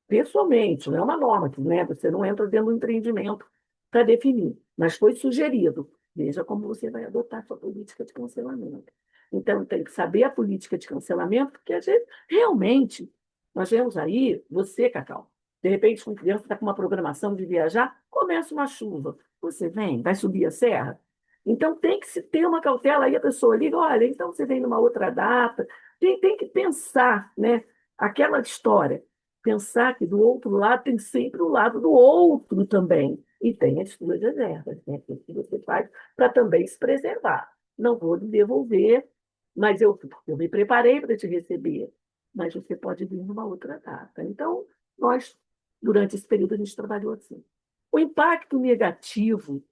pessoalmente, não é uma norma, né? Você não entra dentro do empreendimento para definir, mas foi sugerido. Veja como você vai adotar a sua política de cancelamento. Então, tem que saber a política de cancelamento, porque a gente, realmente, nós vemos aí, você, Cacau, de repente, uma criança está com uma programação de viajar, começa uma chuva. Você vem, vai subir a serra? Então, tem que se ter uma cautela, aí a pessoa liga, olha, então você vem numa outra data. Tem que pensar, né? Aquela história, pensar que do outro lado tem sempre o lado do outro também. E tem as suas reservas, né? O que você faz para também se preservar. Não vou lhe devolver, mas eu me preparei para te receber. Mas você pode vir numa outra data. Então, nós, durante esse período, a gente trabalhou assim. O impacto negativo,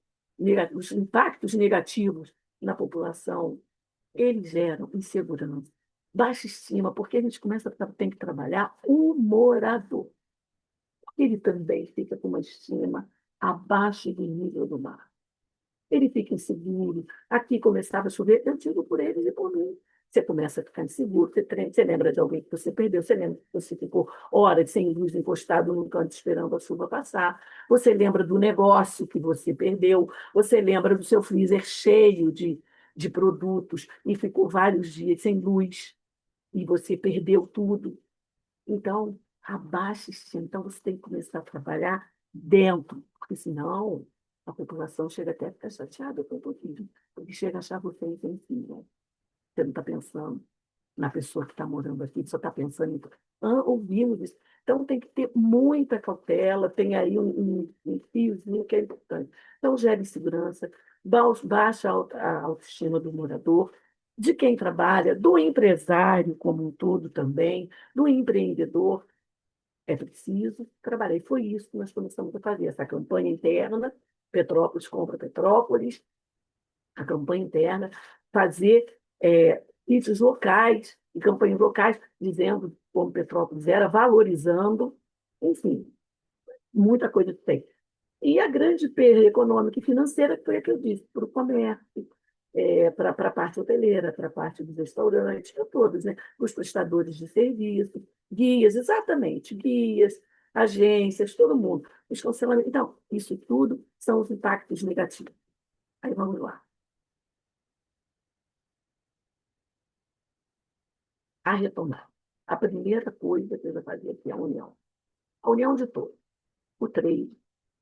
os impactos negativos na população, eles geram insegurança, baixa estima, porque a gente tem que trabalhar o morador. Ele também fica com uma estima abaixo do nível do mar. Ele fica inseguro. Aqui começava a chover, eu digo por eles e por mim. Você começa a ficar inseguro, você lembra de alguém que você perdeu, você lembra que você ficou horas sem luz encostado num canto esperando a chuva passar, você lembra do negócio que você perdeu, você lembra do seu freezer cheio de produtos e ficou vários dias sem luz e você perdeu tudo. Então, abaixe esse. Então, você tem que começar a trabalhar dentro, porque senão a população chega até a ficar chateada com um pouquinho, porque chega a achar você insensível. Você não está pensando na pessoa que está morando aqui, só está pensando em ouvimos isso. Então, tem que ter muita cautela, tem aí um fiozinho que é importante. Então, gere segurança, baixa a autoestima do morador, de quem trabalha, do empresário como um todo também, do empreendedor. É preciso trabalhar. E foi isso que nós começamos a fazer, essa campanha interna, Petrópolis compra Petrópolis, a campanha interna, fazer vídeos locais e campanhas locais, dizendo como Petrópolis era, valorizando, enfim, muita coisa que tem. E a grande perda econômica e financeira foi a que eu disse, para o comércio, para a parte hoteleira, para a parte dos restaurantes, para todos, né? Os prestadores de serviço, guias, exatamente, guias, agências, todo mundo. Os cancelamentos. Então, isso tudo são os impactos negativos. Aí vamos lá. A retomada. A primeira coisa que eu vou fazer aqui é a união. A união de todos. O trade,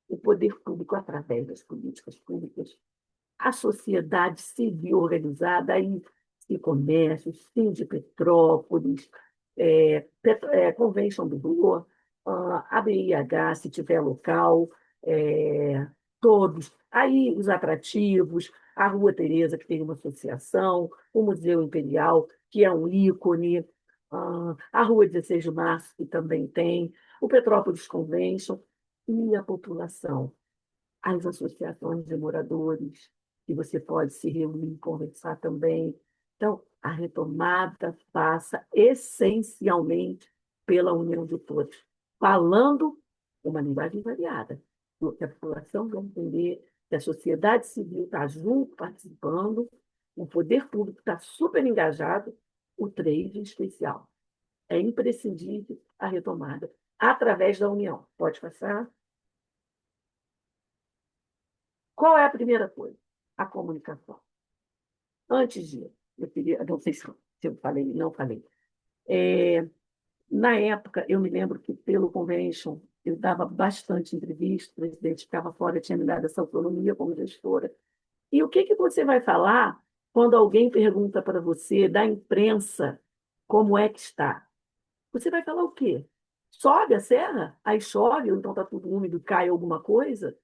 o poder público através das políticas públicas, a sociedade civil organizada, aí e comércio, Sindipetrópolis, Convention do Rio, a BIH, se tiver local, todos. Aí os atrativos, a Rua Teresa, que tem uma associação, o Museu Imperial, que é um ícone, a Rua 16 de Março, que também tem, o Petrópolis Convention, e a população, as associações de moradores, que você pode se reunir e conversar também. Então, a retomada passa essencialmente pela união de todos, falando uma linguagem variada, que a população vai entender, que a sociedade civil está junto, participando, o poder público está super engajado, o trade em especial. É imprescindível a retomada através da união. Pode passar? Qual é a primeira coisa? A comunicação. Antes de, eu queria, não sei se eu falei, não falei. Na época, eu me lembro que pelo convention eu dava bastante entrevista, o presidente ficava fora, tinha me dado essa autonomia como gestora. E o que você vai falar quando alguém pergunta para você da imprensa como é que está? Você vai falar o quê? Sobe a serra, aí chove, ou então está tudo úmido, cai alguma coisa?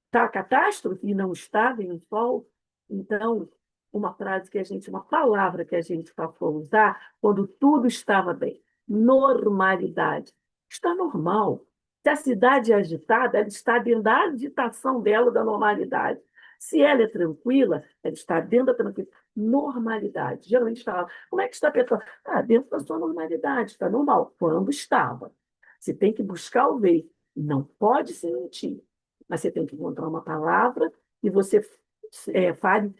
Está a catástrofe e não está, vem o sol. Então, uma frase que a gente, uma palavra que a gente passou a usar quando tudo estava bem. Normalidade. Está normal. Se a cidade é agitada, ela está dentro da agitação dela, da normalidade. Se ela é tranquila, ela está dentro da tranquilidade. Normalidade. Geralmente fala, como é que está a pessoa? Dentro da sua normalidade, está normal. Quando estava. Você tem que buscar o ver. Não pode se mentir, mas você tem que encontrar uma palavra e você fale,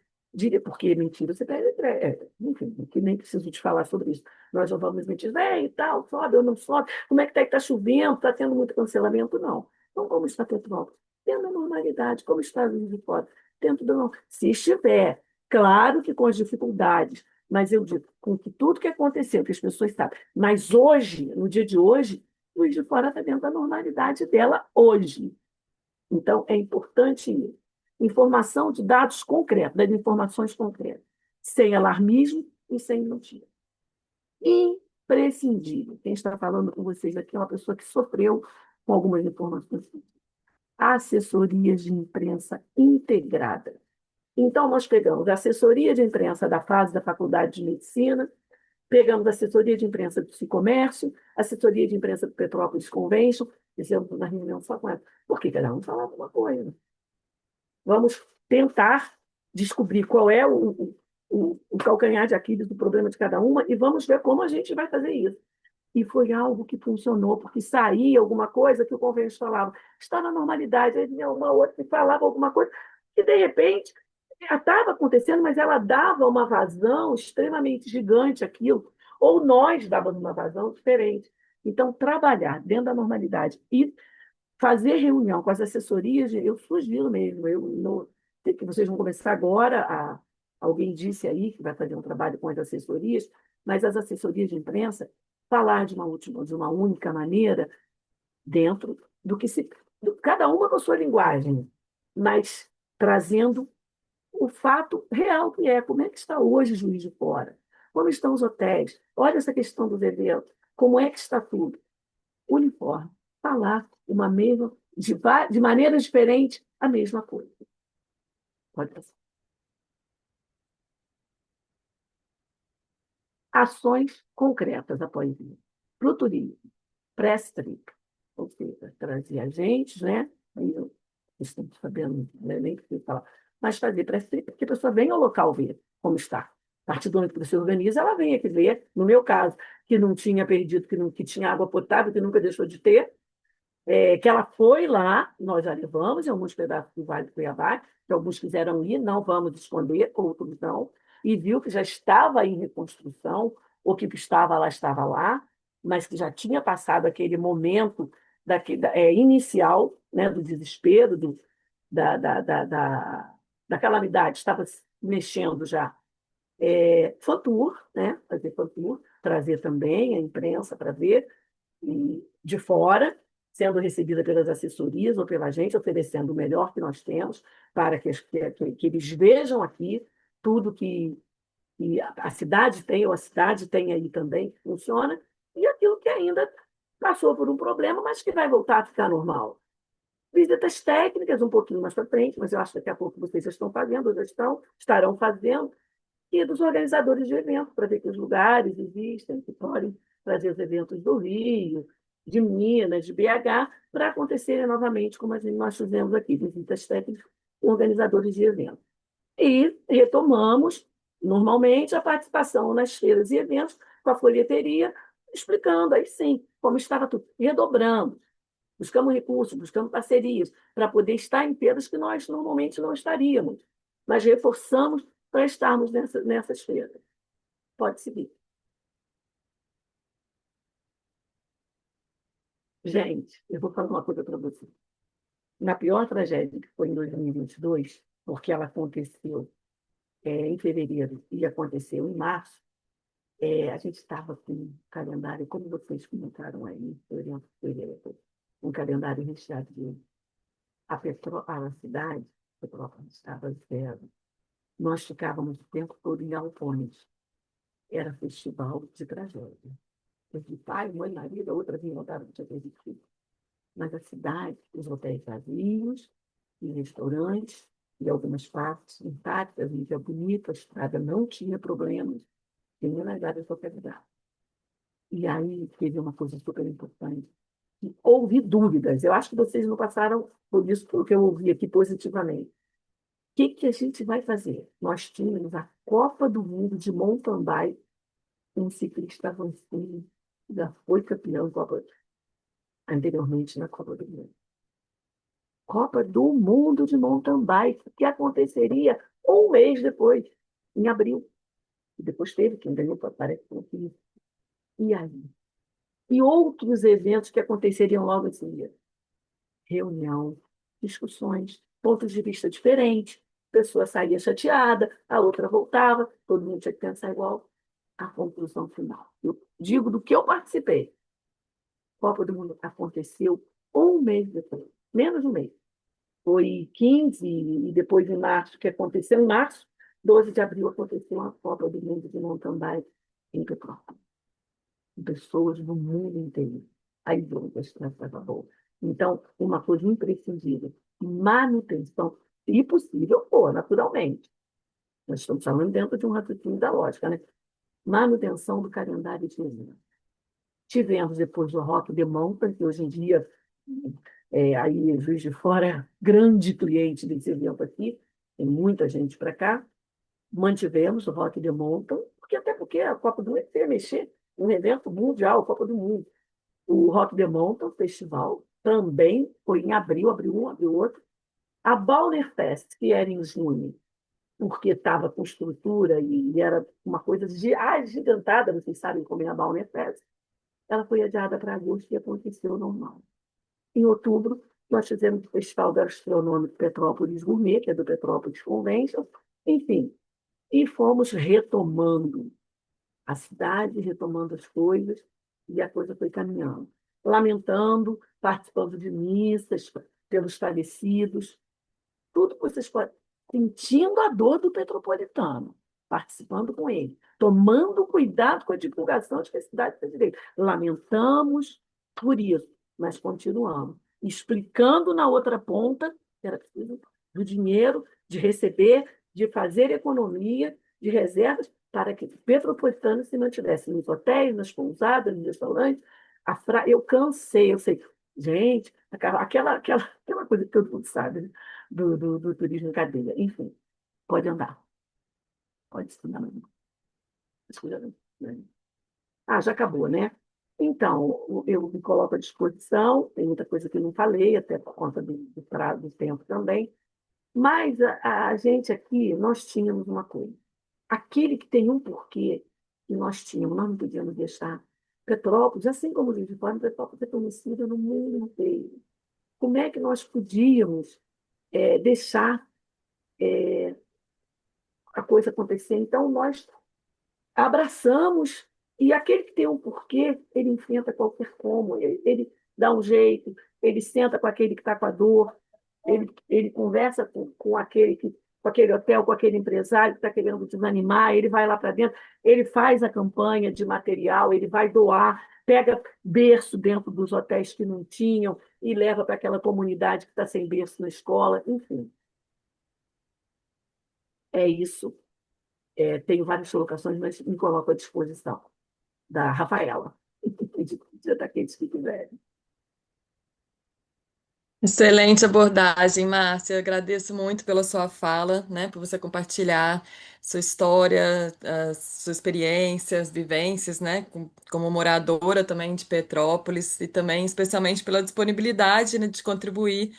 porque mentira, você perde, enfim, que nem preciso te falar sobre isso. Nós não vamos mentir, e tal, sobe ou não sobe, como é que está chovendo, está tendo muito cancelamento? Não. Então, como está Petrópolis? Dentro da normalidade, como está Juiz de Fora? Dentro da normalidade. Se estiver, claro que com as dificuldades, mas eu digo, com tudo que aconteceu, que as pessoas sabem, mas hoje, no dia de hoje, Juiz de Fora está dentro da normalidade dela hoje. Então, é importante isso. Informação de dados concretos, das informações concretas, sem alarmismo e sem mentira. Imprescindível. Quem está falando com vocês aqui é uma pessoa que sofreu com algumas informações. Assessorias de imprensa integrada. Então, nós pegamos a assessoria de imprensa da fase da Faculdade de Medicina, pegamos a assessoria de imprensa do Cicomércio, assessoria de imprensa do Petrópolis Convention, fizemos uma reunião só com ela. Porque cada um falava uma coisa. Vamos tentar descobrir qual é o calcanhar de Aquiles do problema de cada uma e vamos ver como a gente vai fazer isso. E foi algo que funcionou, porque saía alguma coisa que o convênio falava, está na normalidade, aí vinha uma outra que falava alguma coisa, que de repente já estava acontecendo, mas ela dava uma vazão extremamente gigante àquilo, ou nós dávamos uma vazão diferente. Então, trabalhar dentro da normalidade e fazer reunião com as assessorias, eu sugiro mesmo, que vocês vão começar agora, alguém disse aí que vai fazer um trabalho com as assessorias, mas as assessorias de imprensa, falar de uma única maneira, dentro do que se. Cada uma com a sua linguagem, mas trazendo o fato real que é. Como é que está hoje Juiz de Fora? Como estão os hotéis? Olha essa questão dos eventos. Como é que está tudo? Uniforme. Falar uma mesma, de maneira diferente, a mesma coisa. Pode passar. Ações concretas após isso. Para o turismo, pré-trip, ou seja, trazer agentes, né? Vocês estão sabendo, né? Nem preciso falar, mas fazer pré-trip, porque a pessoa vem ao local ver como está. A partir do momento que você organiza, ela vem aqui ver, no meu caso, que não tinha perdido, que tinha água potável, que nunca deixou de ter, que ela foi lá, nós a levamos em alguns pedaços do Vale do Cuiabá, que alguns quiseram ir, não vamos esconder, outros não, e viu que já estava em reconstrução, ou que estava lá, mas que já tinha passado aquele momento inicial, né, do desespero, da calamidade, estava se mexendo já. Fantour, né, fazer fantour, trazer também a imprensa para ver, e de fora, sendo recebida pelas assessorias ou pela gente, oferecendo o melhor que nós temos para que eles vejam aqui tudo que a cidade tem, ou a cidade tem aí também, que funciona, e aquilo que ainda passou por um problema, mas que vai voltar a ficar normal. Visitas técnicas um pouquinho mais para frente, mas eu acho que daqui a pouco vocês já estão fazendo, estarão fazendo, e dos organizadores de eventos, para ver que os lugares existem, que podem trazer os eventos do Rio, de Minas, de BH, para acontecerem novamente, como nós fizemos aqui, visitas técnicas com organizadores de eventos. E retomamos, normalmente, a participação nas feiras e eventos com a folheteria, explicando aí sim como estava tudo, redobrando. Buscamos recursos, buscamos parcerias para poder estar em feiras que nós normalmente não estaríamos, mas reforçamos para estarmos nessas feiras. Pode seguir. Gente, eu vou falar uma coisa para você. Na pior tragédia, que foi em 2022, porque ela aconteceu em fevereiro e aconteceu em março, a gente estava com um calendário, como vocês comentaram aí, um calendário recheado de a cidade, Petrópolis estava zero. Nós ficávamos o tempo todo em galpões. Era festival de tragédia. De pai, mãe, marido, a outra vinha voltar, não tinha permitido. Mas a cidade, os hotéis vazios, e restaurantes, e algumas partes intactas, a mídia bonita, a estrada não tinha problemas, tinha nas áreas localizadas. E aí teve uma coisa super importante. Houve dúvidas. Eu acho que vocês não passaram por isso, pelo que eu ouvi aqui positivamente. O que a gente vai fazer? Nós tínhamos a Copa do Mundo de mountain bike, um ciclista avançado, já foi campeão anteriormente na Copa do Mundo. Copa do Mundo de mountain bike, que aconteceria um mês depois, em abril. E depois teve quem ganhou, parece que E aí? E outros eventos que aconteceriam logo em seguida. Reunião, discussões, pontos de vista diferentes. A pessoa saía chateada, a outra voltava, todo mundo tinha que pensar igual. A conclusão final. Eu digo do que eu participei. A Copa do Mundo aconteceu um mês depois, menos de um mês. Foi 15 e depois em março, que aconteceu em março, 12 de abril aconteceu a Copa do Mundo de mountain bike em Petrópolis. Pessoas do mundo inteiro. Aí Douglas estava boa. Então, uma coisa imprescindível, manutenção, se possível, naturalmente. Nós estamos falando dentro de um raciocínio da lógica, né? Manutenção do calendário de eventos. Tivemos depois o Rock the Mountain, que hoje em dia, aí Juiz de Fora é grande cliente desse evento aqui, tem muita gente para cá. Mantivemos o Rock the Mountain, até porque a Copa do Mundo ia mexer um evento mundial, Copa do Mundo. O Rock the Mountain Festival também foi em abril, abril um, abril outro. A Balner Fest, que era em junho, porque estava com estrutura e era uma coisa gigantada, vocês sabem como é a Balner Fest, ela foi adiada para agosto e aconteceu normal. Em outubro, nós fizemos o Festival Gastronômico Petrópolis Gourmet, que é do Petrópolis Convention, enfim, e fomos retomando a cidade, retomando as coisas, e a coisa foi caminhando. Lamentando, participando de missas pelos falecidos, tudo que vocês podem, sentindo a dor do petropolitano, participando com ele, tomando cuidado com a divulgação de que a cidade tem direito. Lamentamos por isso, mas continuamos, explicando na outra ponta que era preciso do dinheiro, de receber, de fazer economia, de reservas, para que o petropolitano se mantivesse nos hotéis, nas pousadas, nos restaurantes. Eu cansei, eu sei, gente, aquela coisa que todo mundo sabe, né? Do turismo em cadeia. Enfim, pode andar, pode estudar. Já acabou, né? Então, eu me coloco à disposição, tem muita coisa que eu não falei, até por conta do prazo, do tempo também, mas a gente aqui, nós tínhamos uma coisa. Aquele que tem um porquê que nós tínhamos, nós não podíamos deixar. Petrópolis, assim como o Rio de Fora, Petrópolis é conhecida no mundo inteiro. Como é que nós podíamos deixar a coisa acontecer? Então, nós abraçamos, e aquele que tem um porquê, ele enfrenta qualquer como, ele dá um jeito, ele senta com aquele que está com a dor, ele conversa com com aquele hotel, com aquele empresário que está querendo desanimar, ele vai lá para dentro, ele faz a campanha de material, ele vai doar, pega berço dentro dos hotéis que não tinham e leva para aquela comunidade que está sem berço na escola, enfim. É isso. Tenho várias colocações, mas me coloco à disposição da Rafaela, daqueles que quiserem. Excelente abordagem, Márcia. Agradeço muito pela sua fala, né, por você compartilhar sua história, a sua experiência, as vivências, né, como moradora também de Petrópolis e também especialmente pela disponibilidade, né, de contribuir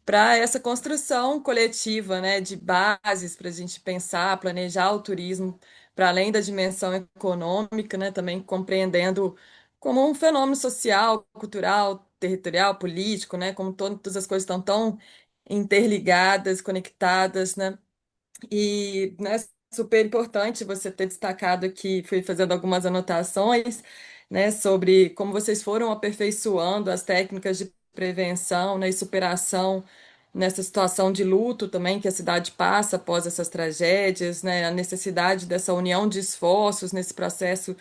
para essa construção coletiva, né, de bases para a gente pensar, planejar o turismo para além da dimensão econômica, né, também compreendendo como um fenômeno social, cultural, territorial, político, né, como todas as coisas estão tão interligadas, conectadas, né, e, né, super importante você ter destacado aqui, fui fazendo algumas anotações, né, sobre como vocês foram aperfeiçoando as técnicas de prevenção, né, e superação nessa situação de luto também que a cidade passa após essas tragédias, né, a necessidade dessa união de esforços nesse processo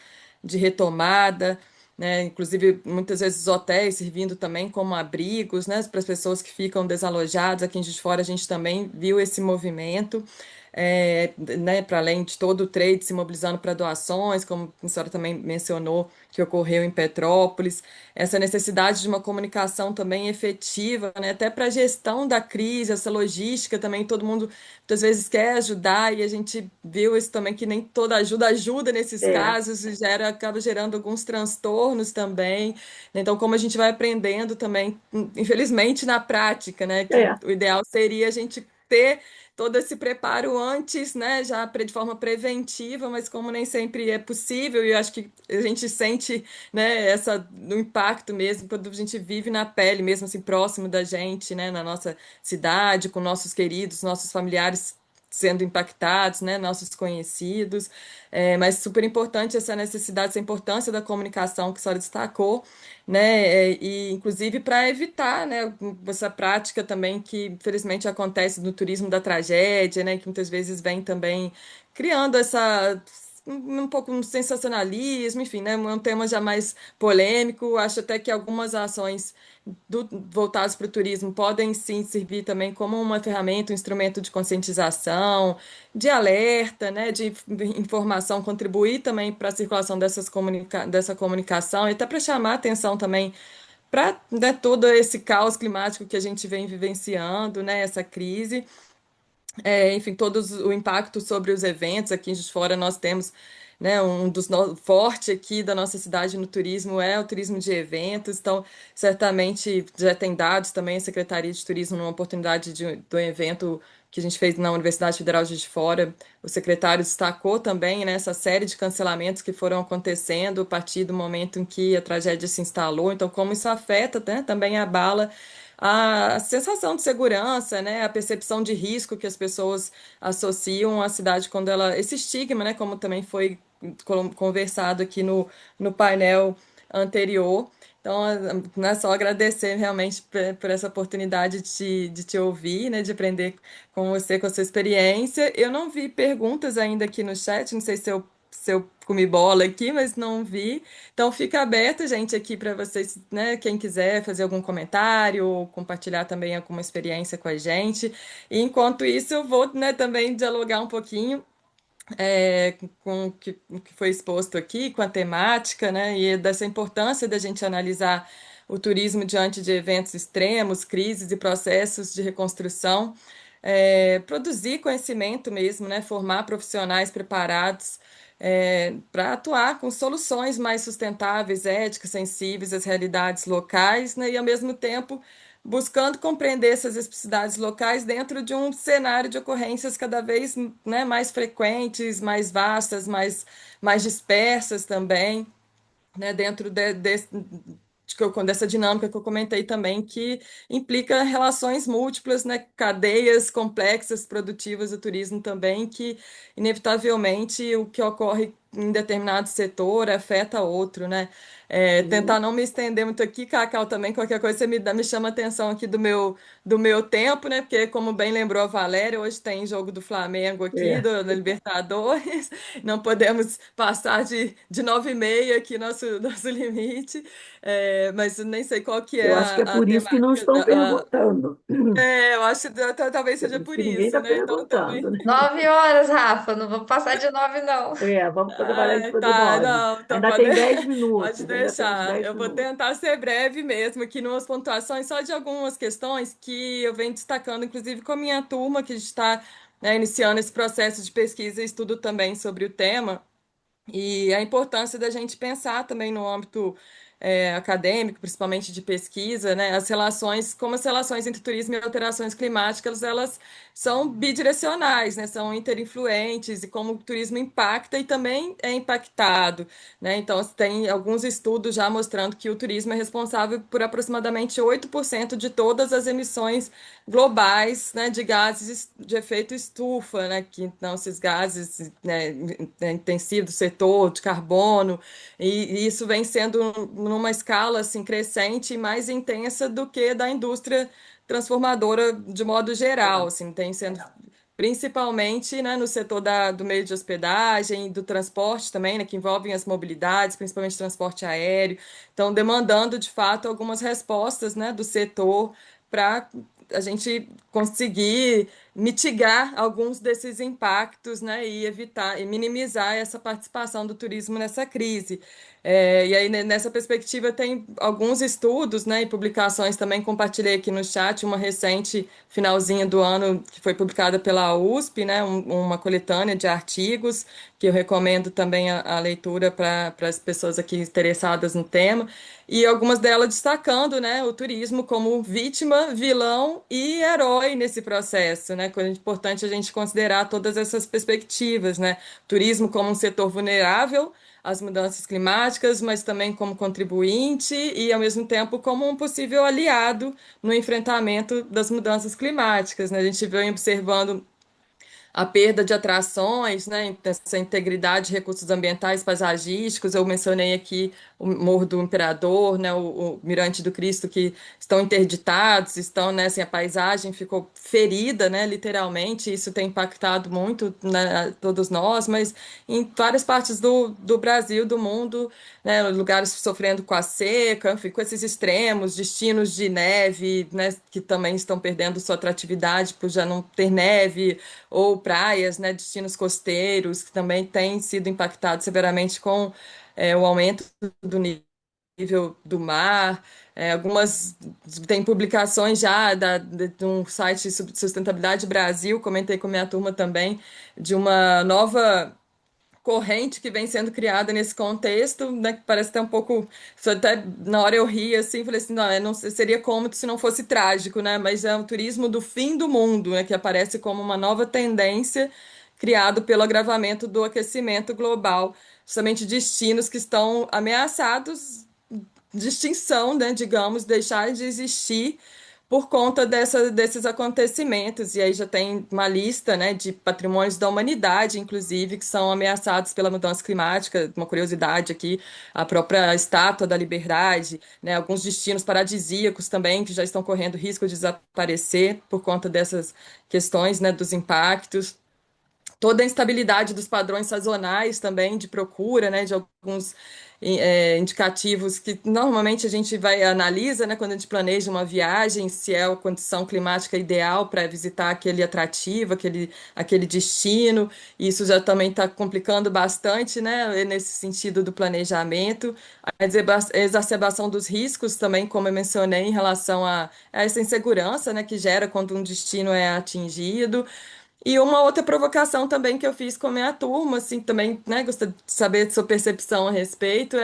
de retomada, né, inclusive muitas vezes os hotéis servindo também como abrigos, né, para as pessoas que ficam desalojadas. Aqui em Juiz de Fora a gente também viu esse movimento né, para além de todo o trade se mobilizando para doações, como a senhora também mencionou, que ocorreu em Petrópolis, essa necessidade de uma comunicação também efetiva, né, até para a gestão da crise, essa logística também, todo mundo muitas vezes quer ajudar, e a gente viu isso também, que nem toda ajuda nesses É, casos, e acaba gerando alguns transtornos também, né. Então, como a gente vai aprendendo também, infelizmente, na prática, né, que é, o ideal seria a gente ter todo esse preparo antes, né, já de forma preventiva, mas como nem sempre é possível, e eu acho que a gente sente, né, no impacto mesmo, quando a gente vive na pele, mesmo assim, próximo da gente, né, na nossa cidade, com nossos queridos, nossos familiares sendo impactados, né, nossos conhecidos, mas super importante essa necessidade, essa importância da comunicação que a senhora destacou, né, e inclusive para evitar, né, essa prática também que infelizmente acontece no turismo da tragédia, né, que muitas vezes vem também criando um pouco um sensacionalismo, enfim, né, um tema já mais polêmico. Acho até que algumas ações voltadas para o turismo podem sim servir também como uma ferramenta, um instrumento de conscientização, de alerta, né, de informação, contribuir também para a circulação dessa comunicação e até para chamar a atenção também para, né, todo esse caos climático que a gente vem vivenciando, né, essa crise. enfim, todos o impacto sobre os eventos. Aqui em Juiz de Fora nós temos, né, um dos forte aqui da nossa cidade no turismo é o turismo de eventos. Então, certamente já tem dados também a Secretaria de Turismo numa oportunidade do evento que a gente fez na Universidade Federal de Juiz de Fora. O secretário destacou também, né, essa série de cancelamentos que foram acontecendo a partir do momento em que a tragédia se instalou. Então, como isso afeta, né, também abala a sensação de segurança, né, a percepção de risco que as pessoas associam à cidade quando ela, esse estigma, né, como também foi conversado aqui no painel anterior. Então, não é só agradecer realmente por essa oportunidade de te ouvir, né, de aprender com você, com a sua experiência. Eu não vi perguntas ainda aqui no chat, não sei se eu comi bola aqui, mas não vi. Então fica aberto, gente, aqui para vocês, né? Quem quiser fazer algum comentário ou compartilhar também alguma experiência com a gente. E enquanto isso, eu vou, né, também dialogar um pouquinho com o que foi exposto aqui, com a temática, né? E dessa importância da gente analisar o turismo diante de eventos extremos, crises e processos de reconstrução. Produzir conhecimento mesmo, né? Formar profissionais preparados para atuar com soluções mais sustentáveis, éticas, sensíveis às realidades locais, né, e ao mesmo tempo buscando compreender essas especificidades locais dentro de um cenário de ocorrências cada vez, né, mais frequentes, mais vastas, mais dispersas também, né, dentro dessa dinâmica que eu comentei também, que implica relações múltiplas, né, cadeias complexas produtivas do turismo também, que inevitavelmente o que ocorre em determinado setor afeta outro, né? Tentar Sim, não me estender muito aqui, Cacau, também qualquer coisa você me chama a atenção aqui do meu tempo, né? Porque, como bem lembrou a Valéria, hoje tem jogo do Flamengo aqui, é. da Libertadores, não podemos passar de 9h30 aqui, nosso limite. Mas eu nem sei qual que é Eu acho que é a por isso que não temática. estão perguntando. Eu acho que talvez É seja por isso por que ninguém isso, está né? Então também. perguntando, né? 9 horas, Rafa. Não vou passar de 9, não. Vamos trabalhar em Ai, cima do tá, 9. não, então Ainda pode, tem 10 pode minutos, ainda temos deixar. 10 Eu vou minutos. tentar ser breve mesmo aqui numas pontuações, só de algumas questões que eu venho destacando, inclusive com a minha turma, que está, né, iniciando esse processo de pesquisa e estudo também sobre o tema. E a importância da gente pensar também no âmbito acadêmico, principalmente de pesquisa, né, as relações, como as relações entre turismo e alterações climáticas, elas são bidirecionais, né, são interinfluentes, e como o turismo impacta e também é impactado, né, então tem alguns estudos já mostrando que o turismo é responsável por aproximadamente 8% de todas as emissões globais, né, de gases de efeito estufa, né, que então esses gases, né, intensivos do setor de carbono, e isso vem sendo numa escala assim crescente e mais intensa do que da indústria transformadora de modo geral, assim, tem sendo principalmente, né, no setor do meio de hospedagem, do transporte também, né, que envolvem as mobilidades, principalmente transporte aéreo, então demandando de fato algumas respostas, né, do setor para a gente conseguir mitigar alguns desses impactos, né, e evitar e minimizar essa participação do turismo nessa crise. E aí, nessa perspectiva, tem alguns estudos, né, e publicações também. Compartilhei aqui no chat uma recente, finalzinho do ano, que foi publicada pela USP, né, uma coletânea de artigos, que eu recomendo também a leitura para as pessoas aqui interessadas no tema, e algumas delas destacando, né, o turismo como vítima, vilão e herói nesse processo, né? É importante a gente considerar todas essas perspectivas, né? Turismo como um setor vulnerável às mudanças climáticas, mas também como contribuinte e, ao mesmo tempo, como um possível aliado no enfrentamento das mudanças climáticas, né? A gente vem observando a perda de atrações, né, essa integridade de recursos ambientais paisagísticos. Eu mencionei aqui o Morro do Imperador, né, o Mirante do Cristo, que estão interditados, estão, né, assim, a paisagem ficou ferida, né, literalmente. Isso tem impactado muito, né, todos nós, mas em várias partes do Brasil, do mundo, né, lugares sofrendo com a seca, enfim, com esses extremos, destinos de neve, né, que também estão perdendo sua atratividade por já não ter neve, ou praias, né, destinos costeiros, que também têm sido impactados severamente com o aumento do nível do mar, Algumas tem publicações já de um site Sustentabilidade Brasil, comentei com minha turma também, de uma nova corrente que vem sendo criada nesse contexto, né, que parece até um pouco, só até na hora eu ri assim, falei assim, não, não seria cômodo se não fosse trágico, né, mas é o turismo do fim do mundo, né, que aparece como uma nova tendência criado pelo agravamento do aquecimento global, justamente destinos que estão ameaçados de extinção, né, digamos, deixar de existir por conta desses acontecimentos. E aí já tem uma lista, né, de patrimônios da humanidade, inclusive, que são ameaçados pela mudança climática. Uma curiosidade aqui, a própria Estátua da Liberdade, né, alguns destinos paradisíacos também, que já estão correndo risco de desaparecer por conta dessas questões, né, dos impactos. Toda a instabilidade dos padrões sazonais também de procura, né, de alguns indicativos que normalmente a gente vai analisa, né, quando a gente planeja uma viagem, se é a condição climática ideal para visitar aquele atrativo, aquele destino. Isso já também está complicando bastante, né, nesse sentido do planejamento. A exacerbação dos riscos também, como eu mencionei, em relação a essa insegurança, né, que gera quando um destino é atingido. E uma outra provocação também que eu fiz com a minha turma, assim, também, né, gostaria de saber de sua percepção a respeito,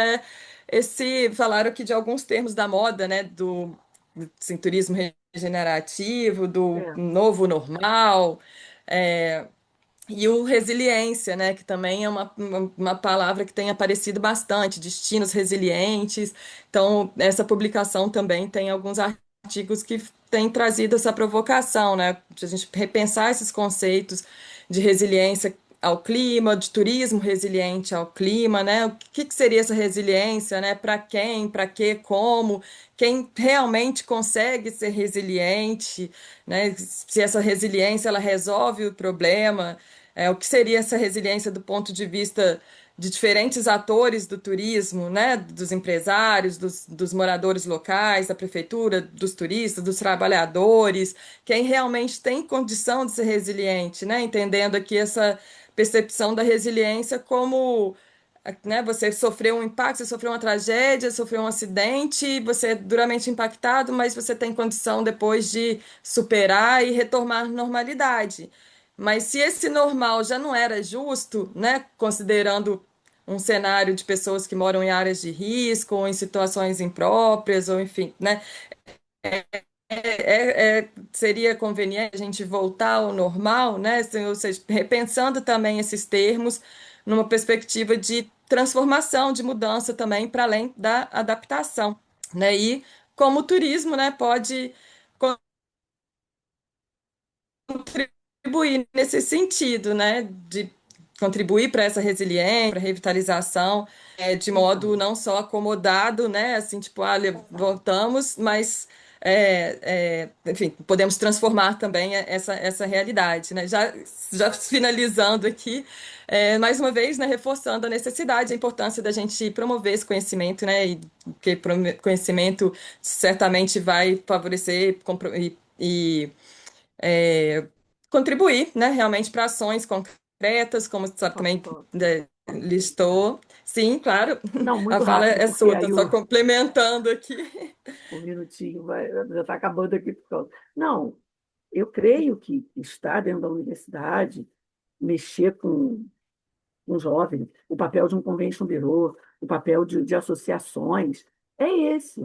falaram aqui de alguns termos da moda, né, assim, turismo regenerativo, do É, novo normal, é, e o resiliência, né, que também é uma palavra que tem aparecido bastante, destinos resilientes. Então, essa publicação também tem alguns artigos que têm trazido essa provocação, né, de a gente repensar esses conceitos de resiliência ao clima, de turismo resiliente ao clima, né? O que seria essa resiliência, né? Para quem, para quê, como, quem realmente consegue ser resiliente, né? Se essa resiliência ela resolve o problema, o que seria essa resiliência do ponto de vista de diferentes atores do turismo, né? Dos empresários, dos moradores locais, da prefeitura, dos turistas, dos trabalhadores, quem realmente tem condição de ser resiliente, né? Entendendo aqui essa percepção da resiliência como, né, você sofreu um impacto, você sofreu uma tragédia, sofreu um acidente, você é duramente impactado, mas você tem condição depois de superar e retomar à normalidade. Mas se esse normal já não era justo, né, considerando um cenário de pessoas que moram em áreas de risco, ou em situações impróprias, ou enfim, né, seria conveniente a gente voltar ao normal, né? Ou seja, repensando também esses termos numa perspectiva de transformação, de mudança também para além da adaptação, né? E como o turismo, né, pode contribuir nesse sentido, né, de contribuir para essa resiliência, para a revitalização, de modo então, não só acomodado, né, assim, tipo, voltamos, mas, enfim, podemos transformar também essa realidade, né. Já finalizando aqui, mais uma vez, né, reforçando a necessidade, a importância da gente promover esse conhecimento, né, e que conhecimento certamente vai favorecer e é, contribuir, né, realmente para ações concretas, como você sabe também concordo. listou. Sim, claro, Não, a muito fala rápido, é porque sua, tô aí só complementando aqui. o minutinho já está acabando aqui. Não, eu creio que estar dentro da universidade, mexer com jovens, o papel de um convention bureau, o papel de associações, é esse.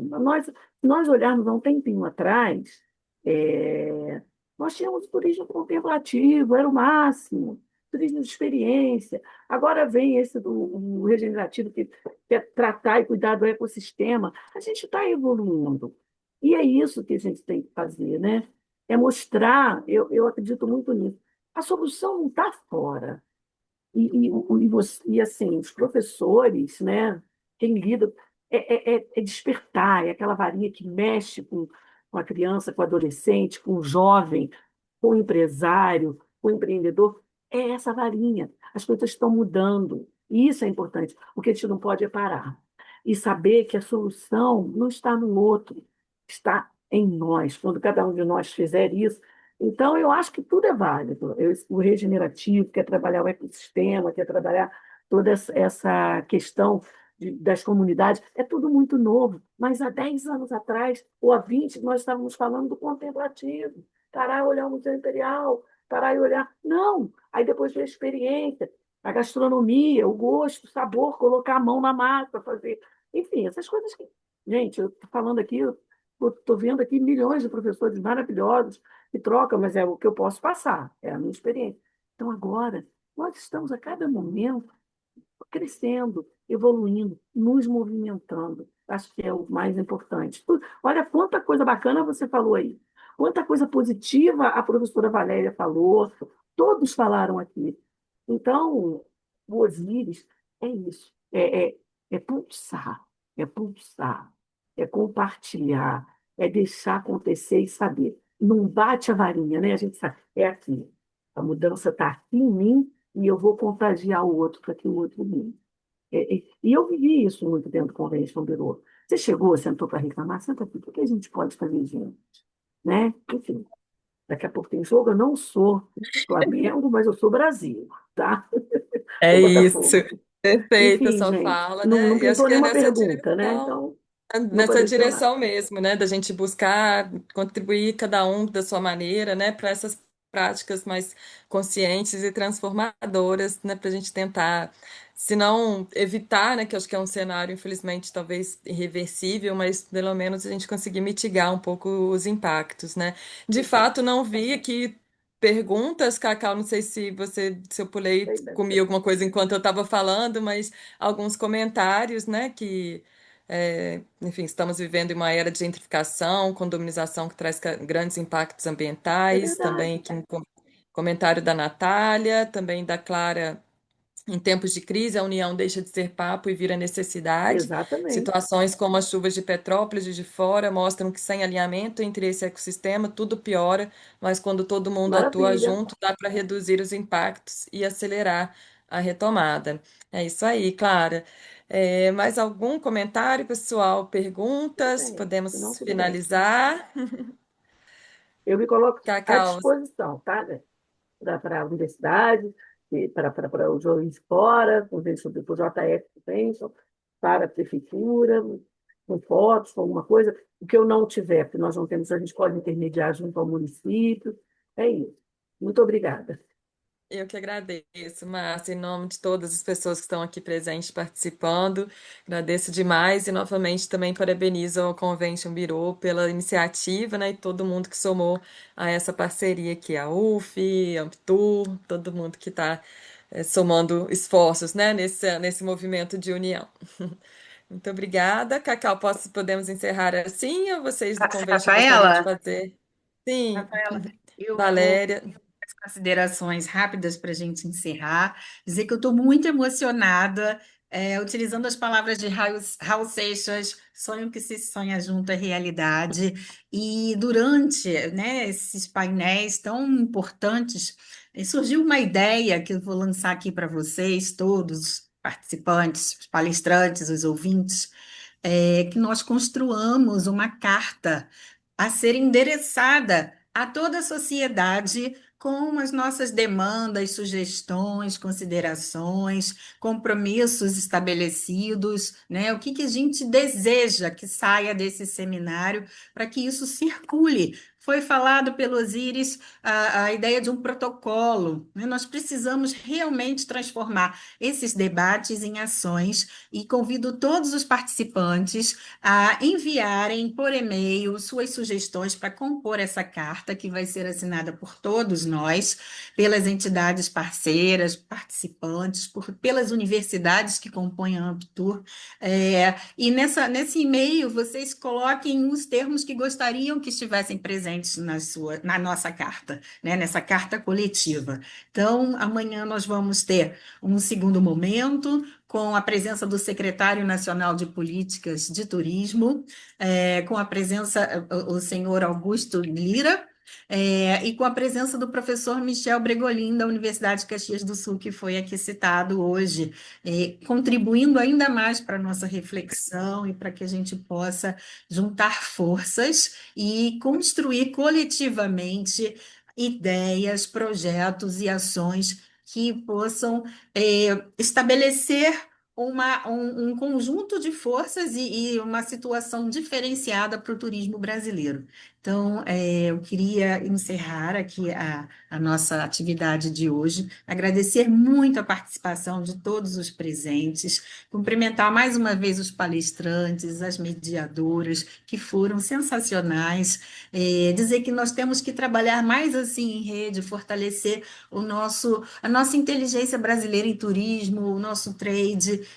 Nós olharmos há um tempinho atrás, é, nós tínhamos turismo contemplativo, era o máximo, turismo de experiência. Agora vem esse do o regenerativo, que quer tratar e cuidar do ecossistema. A gente está evoluindo. E é isso que a gente tem que fazer, né? É mostrar, eu acredito muito nisso. A solução não está fora. Assim, os professores, né, quem lida, é despertar, é aquela varinha que mexe com a criança, com o adolescente, com o jovem, com o empresário, com o empreendedor. É essa varinha. As coisas estão mudando. E isso é importante. O que a gente não pode é parar. E saber que a solução não está no outro, está em nós. Quando cada um de nós fizer isso, então, eu acho que tudo é válido. O regenerativo quer trabalhar o ecossistema, quer trabalhar toda essa questão das comunidades, é tudo muito novo. Mas há 10 anos atrás, ou há 20, nós estávamos falando do contemplativo. Parar e olhar o Museu Imperial, parar e olhar. Não! Aí depois veio a experiência, a gastronomia, o gosto, o sabor, colocar a mão na massa, fazer. Enfim, essas coisas que. Gente, eu estou falando aqui, eu estou vendo aqui milhões de professores maravilhosos que trocam, mas é o que eu posso passar, é a minha experiência. Então, agora, nós estamos a cada momento crescendo, evoluindo, nos movimentando. Acho que é o mais importante. Olha quanta coisa bacana você falou aí. Quanta coisa positiva a professora Valéria falou, todos falaram aqui. Então, o Osíris é isso, é pulsar, é compartilhar, é deixar acontecer e saber. Não bate a varinha, né? A gente sabe, é aqui. A mudança está aqui em mim e eu vou contagiar o outro para que o outro mude. E eu vivi isso muito dentro do Convention Bureau. Você chegou, sentou para reclamar, senta aqui, o que a gente pode fazer junto? Né? Enfim, daqui a pouco tem jogo, eu não sou Flamengo, mas eu sou Brasil, tá? É Ou isso, Botafogo. perfeito, a Enfim, sua gente, fala, não né? E acho pintou que é nenhuma nessa pergunta, né? direção. Então, não Nessa apareceu nada. direção mesmo, né, da gente buscar contribuir cada um da sua maneira, né, para essas práticas mais conscientes e transformadoras, né, para a gente tentar, se não evitar, né, que eu acho que é um cenário, infelizmente, talvez irreversível, mas pelo menos a gente conseguir mitigar um pouco os impactos, né. De Exato. fato, não vi aqui perguntas, Cacau, não sei se eu pulei, comi alguma coisa enquanto eu estava falando, mas alguns comentários, né, que enfim, estamos vivendo em uma era de gentrificação, condominização que traz grandes impactos É ambientais, também verdade. aqui um comentário da Natália, também da Clara. Em tempos de crise, a união deixa de ser papo e vira necessidade. Exatamente. Situações como as chuvas de Petrópolis e de fora mostram que sem alinhamento entre esse ecossistema, tudo piora, mas quando todo mundo atua Maravilha. junto, dá para reduzir os impactos e acelerar a retomada. É isso aí, Clara. Mais algum comentário, pessoal? Não Perguntas? tem, senão Podemos tudo bem. finalizar? Eu me coloco à Cacau, disposição, tá, né? Para a universidade, e para o Juiz de Fora, para o JF Convention, para a prefeitura, com fotos, com alguma coisa. O que eu não tiver, porque nós não temos, a gente pode intermediar junto ao município. É isso. Muito obrigada. eu que agradeço, Márcia, em nome de todas as pessoas que estão aqui presentes participando. Agradeço demais e novamente também parabenizo ao Convention Bureau pela iniciativa, né, e todo mundo que somou a essa parceria aqui, a UF, a Amptur, todo mundo que está somando esforços, né, nesse movimento de união. Muito obrigada. Cacau, podemos encerrar assim ou vocês do Convention gostariam de Rafaela, fazer? Sim, Rafaela, eu vou Valéria. as considerações rápidas para a gente encerrar, dizer que eu estou muito emocionada, utilizando as palavras de Raul Seixas, sonho que se sonha junto é realidade, e durante, né, esses painéis tão importantes, surgiu uma ideia que eu vou lançar aqui para vocês, todos os participantes, os palestrantes, os ouvintes, que nós construamos uma carta a ser endereçada a toda a sociedade com as nossas demandas, sugestões, considerações, compromissos estabelecidos, né? O que que a gente deseja que saia desse seminário para que isso circule. Foi falado pelo Osíris a ideia de um protocolo, né? Nós precisamos realmente transformar esses debates em ações e convido todos os participantes a enviarem por e-mail suas sugestões para compor essa carta, que vai ser assinada por todos nós, pelas entidades parceiras, participantes, pelas universidades que compõem a Amptur. E nesse e-mail, vocês coloquem os termos que gostariam que estivessem presentes na nossa carta, né, nessa carta coletiva. Então, amanhã nós vamos ter um segundo momento, com a presença do secretário nacional de Políticas de Turismo, com a presença o senhor Augusto Lira, e com a presença do professor Michel Bregolin, da Universidade de Caxias do Sul, que foi aqui citado hoje, contribuindo ainda mais para a nossa reflexão e para que a gente possa juntar forças e construir coletivamente ideias, projetos e ações que possam estabelecer um conjunto de forças e uma situação diferenciada para o turismo brasileiro. Então, eu queria encerrar aqui a nossa atividade de hoje, agradecer muito a participação de todos os presentes, cumprimentar mais uma vez os palestrantes, as mediadoras, que foram sensacionais, dizer que nós temos que trabalhar mais assim em rede, fortalecer a nossa inteligência brasileira em turismo, o nosso trade,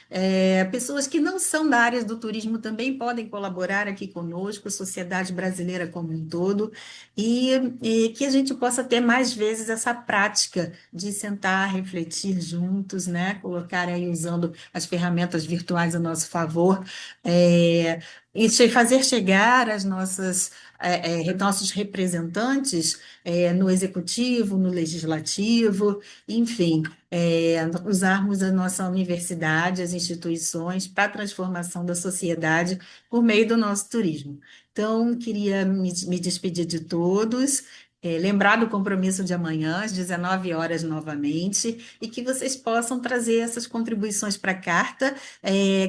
pessoas que não são da área do turismo também podem colaborar aqui conosco, a sociedade brasileira como um todo, e que a gente possa ter mais vezes essa prática de sentar, refletir juntos, né? Colocar aí usando as ferramentas virtuais a nosso favor, e fazer chegar as nossos representantes no executivo, no legislativo, enfim, usarmos a nossa universidade, as instituições para a transformação da sociedade por meio do nosso turismo. Então, queria me despedir de todos, lembrar do compromisso de amanhã, às 19 horas novamente, e que vocês possam trazer essas contribuições para a carta.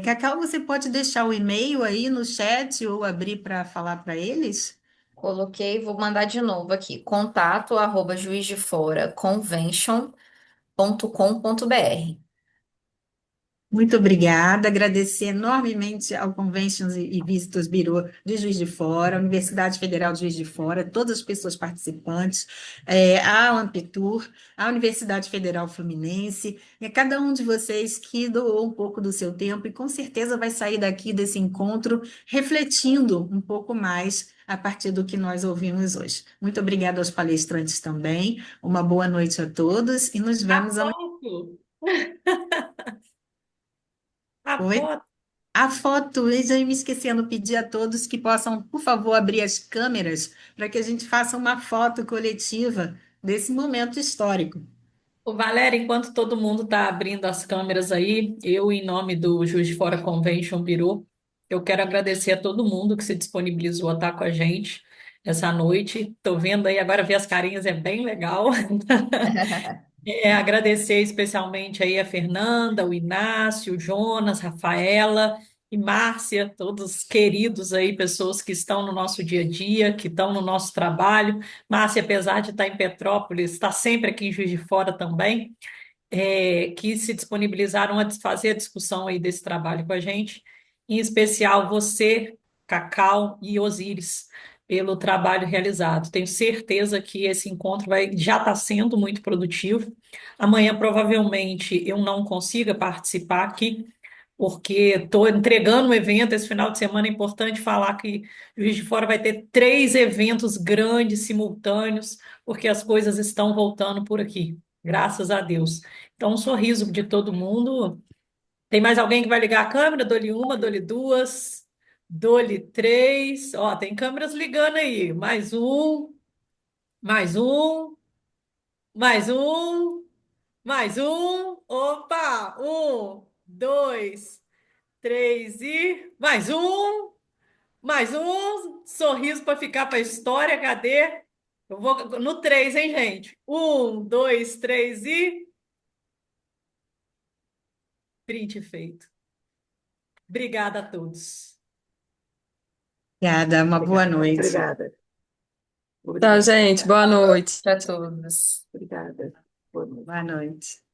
Cacau, você pode deixar o e-mail aí no chat ou abrir para falar para eles? Coloquei, vou mandar de novo aqui, contato@juizdeforaconvention.com.br. Muito obrigada. Agradecer enormemente ao Conventions e Visitors Bureau de Juiz de Fora, à Universidade Federal de Juiz de Fora, todas as pessoas participantes, à Ampitur, à Universidade Federal Fluminense, e a cada um de vocês que doou um pouco do seu tempo e com certeza vai sair daqui desse encontro refletindo um pouco mais a partir do que nós ouvimos hoje. Muito obrigada aos palestrantes também. Uma boa noite a todos e nos A vemos amanhã. foto, a Oi? foto. A foto, eu já ia me esquecendo, pedir a todos que possam, por favor, abrir as câmeras para que a gente faça uma foto coletiva desse momento histórico. Ô, Valéria, enquanto todo mundo está abrindo as câmeras aí, eu, em nome do Juiz de Fora Convention Bureau, eu quero agradecer a todo mundo que se disponibilizou a estar com a gente essa noite. Estou vendo aí, agora ver as carinhas é bem legal. Agradecer especialmente aí a Fernanda, o Inácio, o Jonas, Rafaela e Márcia, todos queridos aí, pessoas que estão no nosso dia a dia, que estão no nosso trabalho. Márcia, apesar de estar em Petrópolis, está sempre aqui em Juiz de Fora também, que se disponibilizaram a fazer a discussão aí desse trabalho com a gente, em especial você, Cacau e Osíris, pelo trabalho realizado. Tenho certeza que esse encontro já está sendo muito produtivo. Amanhã, provavelmente, eu não consiga participar aqui, porque estou entregando um evento esse final de semana. É importante falar que Juiz de Fora vai ter 3 eventos grandes, simultâneos, porque as coisas estão voltando por aqui, graças a Deus. Então, um sorriso de todo mundo. Tem mais alguém que vai ligar a câmera? Dou-lhe uma, dou-lhe duas, dou-lhe três. Ó, tem câmeras ligando aí. Mais um, mais um, mais um, mais um. Opa! Um, dois, três e mais um, mais um. Sorriso para ficar para a história. Cadê? Eu vou no três, hein, gente? Um, dois, três e print feito. Obrigada a todos. Obrigada, uma boa Obrigada. noite. Obrigada. Tá, Obrigada. gente, boa noite. Para todos. Obrigada. Boa noite. Boa noite.